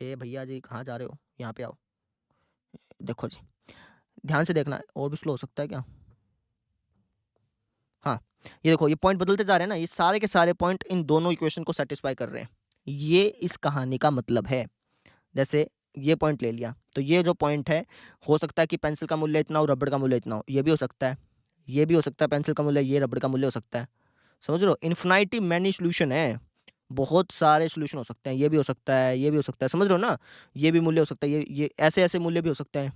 ए भैया जी कहाँ जा रहे हो? यहाँ पे आओ। देखो जी, ध्यान से देखना, और भी स्लो हो सकता है क्या? हाँ, ये देखो ये पॉइंट बदलते जा रहे हैं ना, ये सारे के सारे पॉइंट इन दोनों इक्वेशन को सेटिस्फाई कर रहे हैं। ये इस कहानी का मतलब है। जैसे ये पॉइंट ले लिया, तो ये जो पॉइंट है, हो सकता है कि पेंसिल का मूल्य इतना हो, रबड़ का मूल्य इतना हो। ये भी हो सकता है, ये भी हो सकता है, पेंसिल का मूल्य ये, रबड़ का मूल्य हो सकता है। समझ रहे हो? इन्फिनिटी मैनी सॉल्यूशन है, बहुत सारे सॉल्यूशन हो सकते हैं। ये भी हो सकता है, ये भी हो सकता है, समझ रहे हो ना। ये भी मूल्य हो सकता है, ये ऐसे मूल्य भी हो सकते हैं।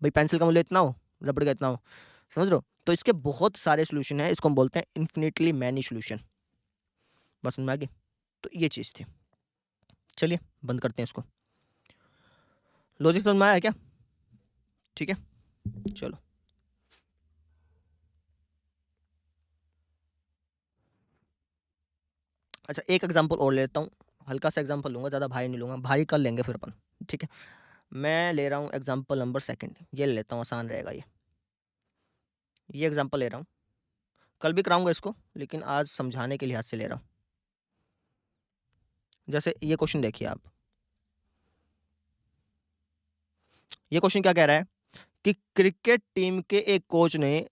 भाई पेंसिल का मूल्य इतना हो, रबड़ का इतना हो, समझ रहे हो? तो इसके बहुत सारे सॉल्यूशन हैं, इसको हम बोलते हैं इन्फिनिटली मैनी सॉल्यूशन। बस समझ में आ गई? तो ये चीज़ थी। चलिए बंद करते हैं इसको। लॉजिक समझ में आया क्या? ठीक है, चलो। अच्छा एक एग्जांपल और ले लेता हूँ, हल्का सा एग्जांपल लूँगा, ज़्यादा भारी नहीं लूँगा, भारी कर लेंगे फिर अपन। ठीक है, मैं ले रहा हूँ एग्जांपल नंबर 2, ये ले लेता हूँ, आसान रहेगा ये एग्जांपल ले रहा हूँ। कल भी कराऊंगा इसको, लेकिन आज समझाने के लिहाज से ले रहा हूँ। जैसे ये क्वेश्चन देखिए आप, ये क्वेश्चन क्या कह रहा है कि क्रिकेट टीम के एक कोच ने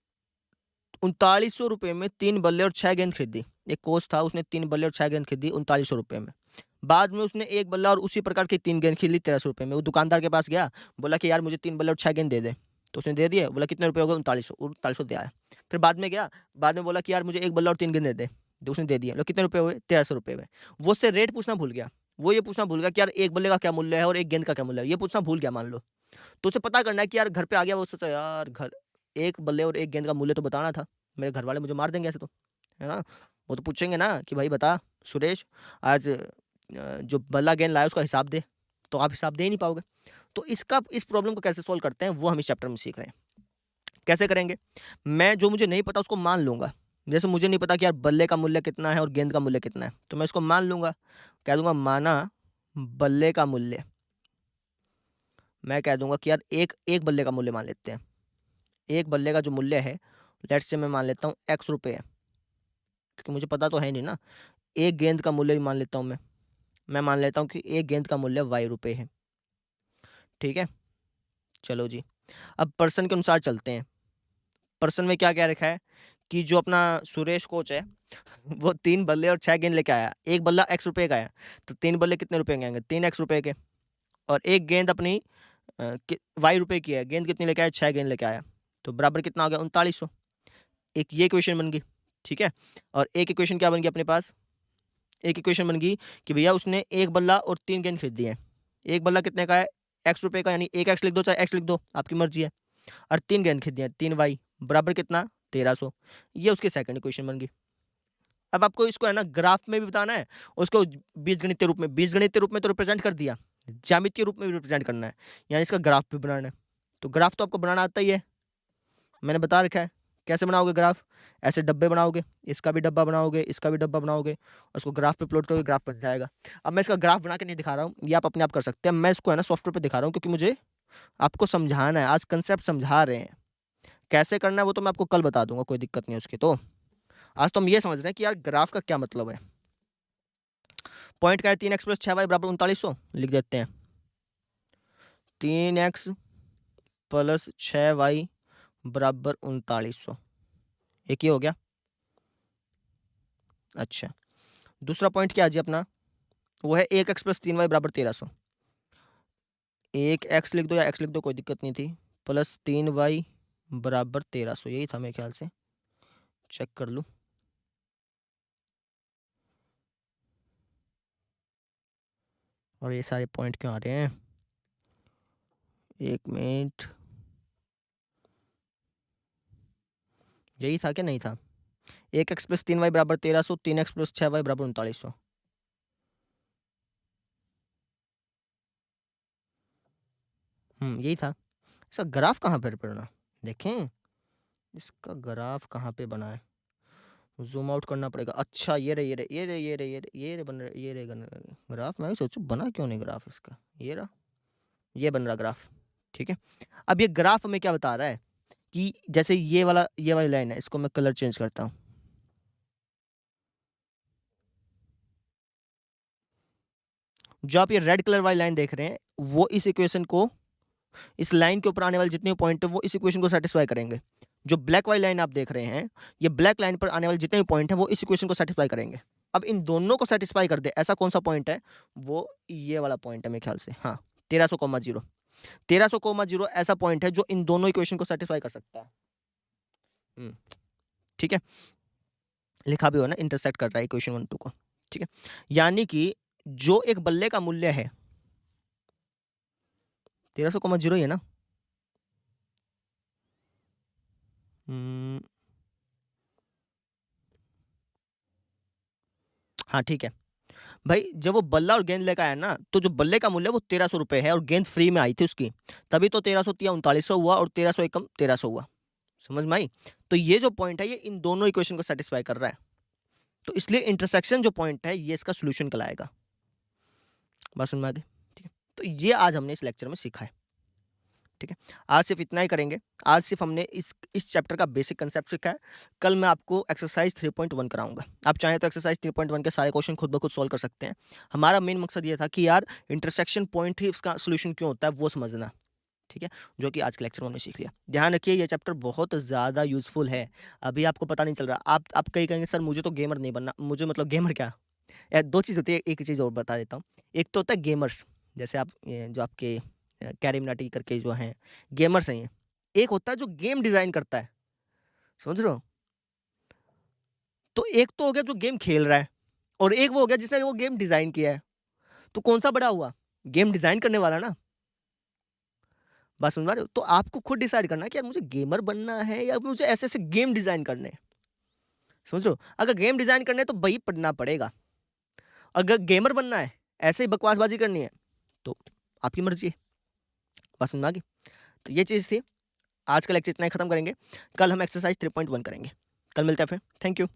3900 रुपये में 3 बल्ले और 6 गेंद खरीदी। एक कोच था, उसने 3 बल्ले और 6 गेंद खरीदी 3900 रुपये में। बाद में उसने 1 बल्ला और उसी प्रकार की 3 गेंद खरीदी 1300 रुपये में। वो दुकानदार के पास गया, बोला कि यार मुझे 3 बल्ले और 6 गेंद दे दे, तो उसने दे दिया। बोला कितने रुपये हो गए? 3900 दे आया। फिर बाद में गया, बाद में बोला कि यार मुझे 1 बल्ला और 3 गेंद दे दे, तो उसने दे दिया। लो कितने रुपये हुए? 1300 रुपये हुए। वो उससे रेट पूछना भूल गया, वो ये पूछना भूल गया कि यार एक बल्ले का क्या मूल्य है और एक गेंद का क्या मूल्य है, ये पूछना भूल गया मान लो। तो उसे पता करना है कि यार घर पे आ गया, वो सोचा यार घर एक बल्ले और एक गेंद का मूल्य तो बताना था, मेरे घर वाले मुझे मार देंगे ऐसे तो, है ना। वो तो पूछेंगे ना कि भाई बता सुरेश, आज जो बल्ला गेंद लाया उसका हिसाब दे, तो आप हिसाब दे ही नहीं पाओगे। तो इस प्रॉब्लम को कैसे सॉल्व करते हैं वो हम इस चैप्टर में सीख रहे हैं। कैसे करेंगे? मैं जो मुझे नहीं पता उसको मान लूंगा। जैसे मुझे नहीं पता कि यार बल्ले का मूल्य कितना है और गेंद का मूल्य कितना है, तो मैं इसको मान लूंगा, कह दूंगा माना बल्ले का मूल्य। मैं कह दूंगा कि यार एक एक बल्ले का मूल्य मान लेते हैं। एक बल्ले का जो मूल्य है, लेट्स से मैं मान लेता हूँ x रुपये है, क्योंकि मुझे पता तो है नहीं ना। एक गेंद का मूल्य भी मान लेता हूँ मैं मान लेता हूँ कि एक गेंद का मूल्य y रुपये है। ठीक है, चलो जी, अब पर्सन के अनुसार चलते हैं। पर्सन में क्या क्या रखा है कि जो अपना सुरेश कोच है वो 3 बल्ले और 6 गेंद लेके आया। एक बल्ला x रुपये का आया, तो 3 बल्ले कितने रुपए के आएंगे? 3x रुपये के। और एक गेंद अपनी वाई रुपए की है, गेंद कितनी लेके आया, 6 गेंद लेके आया, तो बराबर कितना हो गया 3900। एक ये इक्वेशन बन गई, ठीक है। और एक इक्वेशन क्या बन गई अपने पास, एक इक्वेशन बन गई कि भैया उसने एक बल्ला और 3 गेंद खरीद दिए हैं। एक बल्ला कितने का है, x रुपए का, यानी एक x लिख दो चाहे x लिख दो, आपकी मर्जी है। और 3 गेंद खरीदी है, 3y बराबर कितना 1300। ये उसकी सेकंड इक्वेशन बन गई। अब आपको इसको है ना ग्राफ में भी बताना है, उसको बीजगणितीय रूप में, बीजगणितीय रूप में तो रिप्रेजेंट कर दिया, ज्यामितीय रूप में भी रिप्रेजेंट करना है, यानी इसका ग्राफ भी बनाना है। तो ग्राफ तो आपको बनाना आता ही है, मैंने बता रखा है। कैसे बनाओगे ग्राफ, ऐसे डब्बे बनाओगे, इसका भी डब्बा बनाओगे, इसका भी डब्बा बनाओगे, और उसको ग्राफ पे प्लॉट करोगे, ग्राफ बन जाएगा। अब मैं इसका ग्राफ बना के नहीं दिखा रहा हूँ, ये आप अपने आप कर सकते हैं, मैं इसको है ना सॉफ्टवेयर पे दिखा रहा हूँ, क्योंकि मुझे आपको समझाना है, आज कंसेप्ट समझा रहे हैं। कैसे करना है वो तो मैं आपको कल बता दूंगा, कोई दिक्कत नहीं है उसकी। तो आज तो हम ये समझ रहे हैं कि यार ग्राफ का क्या मतलब है। पॉइंट क्या है, 3x + 6y = 3900 लिख देते हैं। 3x + 6y = 3900, एक ये हो गया। अच्छा, दूसरा पॉइंट क्या है जी अपना, वो है 1x + 3y = 1300। 1x लिख दो या x लिख दो, कोई दिक्कत नहीं थी, प्लस 3y = 1300, यही था मेरे ख्याल से, चेक कर लूँ। और ये सारे पॉइंट क्यों आ रहे हैं, एक मिनट, यही था क्या, नहीं था। 1x + 3y = 1300, 3x + 6y = 3900। यही था। इसका ग्राफ कहाँ पर बना, देखें इसका ग्राफ कहाँ पे बना है, ज़ूम आउट करना पड़ेगा। अच्छा ये रहे, ये रहे, ये रहे, ये रहे, ये रहे, ये रहे बन रहा, ये रहे ग्राफ। मैं भी सोचूं बना क्यों नहीं ग्राफ इसका, ये रहा, ये बन रहा ग्राफ, ठीक है। अब ये ग्राफ हमें क्या बता रहा है कि जैसे ये वाली लाइन है, इसको मैं कलर चेंज करता हूँ। जो आप ये रेड कलर वाली लाइन देख रहे हैं, वो इस इक्वेशन को, इस लाइन के ऊपर आने वाले जितने पॉइंट है वो इस इक्वेशन को सेटिस्फाई करेंगे। जो ब्लैक वाली लाइन आप देख रहे हैं, ये ब्लैक लाइन पर आने वाले जितने भी पॉइंट है वो इस इक्वेशन को सेटिस्फाई करेंगे। अब इन दोनों को सेटिस्फाई कर दे ऐसा कौन सा पॉइंट है, वो ये वाला पॉइंट है मेरे ख्याल से, हाँ 1300,0, 1300,0 ऐसा पॉइंट है जो इन दोनों इक्वेशन को सेटिस्फाई कर सकता है। ठीक है, लिखा भी हो ना, इंटरसेक्ट कर रहा है इक्वेशन 1 2 को, ठीक है। यानी कि जो एक बल्ले का मूल्य है 1300,0 ही है ना, हाँ ठीक है भाई। जब वो बल्ला और गेंद लेकर आया ना, तो जो बल्ले का मूल्य वो 1300 रुपए है, और गेंद फ्री में आई थी उसकी, तभी तो 1300 तिया 3900 हुआ, और 1300 एकम 1300 हुआ। समझ में आई। तो ये जो पॉइंट है ये इन दोनों इक्वेशन को सेटिस्फाई कर रहा है, तो इसलिए इंटरसेक्शन जो पॉइंट है ये इसका सोल्यूशन कहलाएगा। बात समझ में आ गई, ठीक है। तो ये आज हमने इस लेक्चर में सीखा है, ठीक है। आज सिर्फ इतना ही करेंगे, आज सिर्फ हमने इस चैप्टर का बेसिक कंसेप्ट सीखा है। कल मैं आपको एक्सरसाइज 3.1 कराऊंगा। आप चाहें तो एक्सरसाइज 3.1 के सारे क्वेश्चन खुद ब खुद सॉल्व कर सकते हैं। हमारा मेन मकसद ये था कि यार इंटरसेक्शन पॉइंट ही इसका सोल्यूशन क्यों होता है वो समझना, ठीक है, जो कि आज के लेक्चर में हमने सीख लिया। ध्यान रखिए ये चैप्टर बहुत ज़्यादा यूजफुल है। अभी आपको पता नहीं चल रहा, आप कहीं कहेंगे सर मुझे तो गेमर नहीं बनना, मुझे मतलब गेमर क्या, दो चीज़ होती है, एक चीज़ और बता देता हूँ। एक तो होता है गेमर्स, जैसे आप जो आपके कैरिमनाटी करके जो हैं गेमर्स हैं ये। एक होता है जो गेम डिज़ाइन करता है, समझ रहे हो। तो एक तो हो गया जो गेम खेल रहा है, और एक वो हो गया जिसने वो गेम डिज़ाइन किया है। तो कौन सा बड़ा हुआ, गेम डिज़ाइन करने वाला ना। बात समझ रहे हो। तो आपको खुद डिसाइड करना है कि यार मुझे गेमर बनना है या मुझे ऐसे ऐसे गेम डिज़ाइन करने हैं, समझ रहे हो। अगर गेम डिज़ाइन करने है तो वही पढ़ना पड़ेगा, अगर गेमर बनना है ऐसे ही बकवासबाजी करनी है तो आपकी मर्जी है। बात समझ में आ गई। तो ये चीज़ थी। आज का लेक्चर इतना ही खत्म करेंगे, कल हम एक्सरसाइज 3.1 करेंगे। कल मिलते हैं फिर, थैंक यू।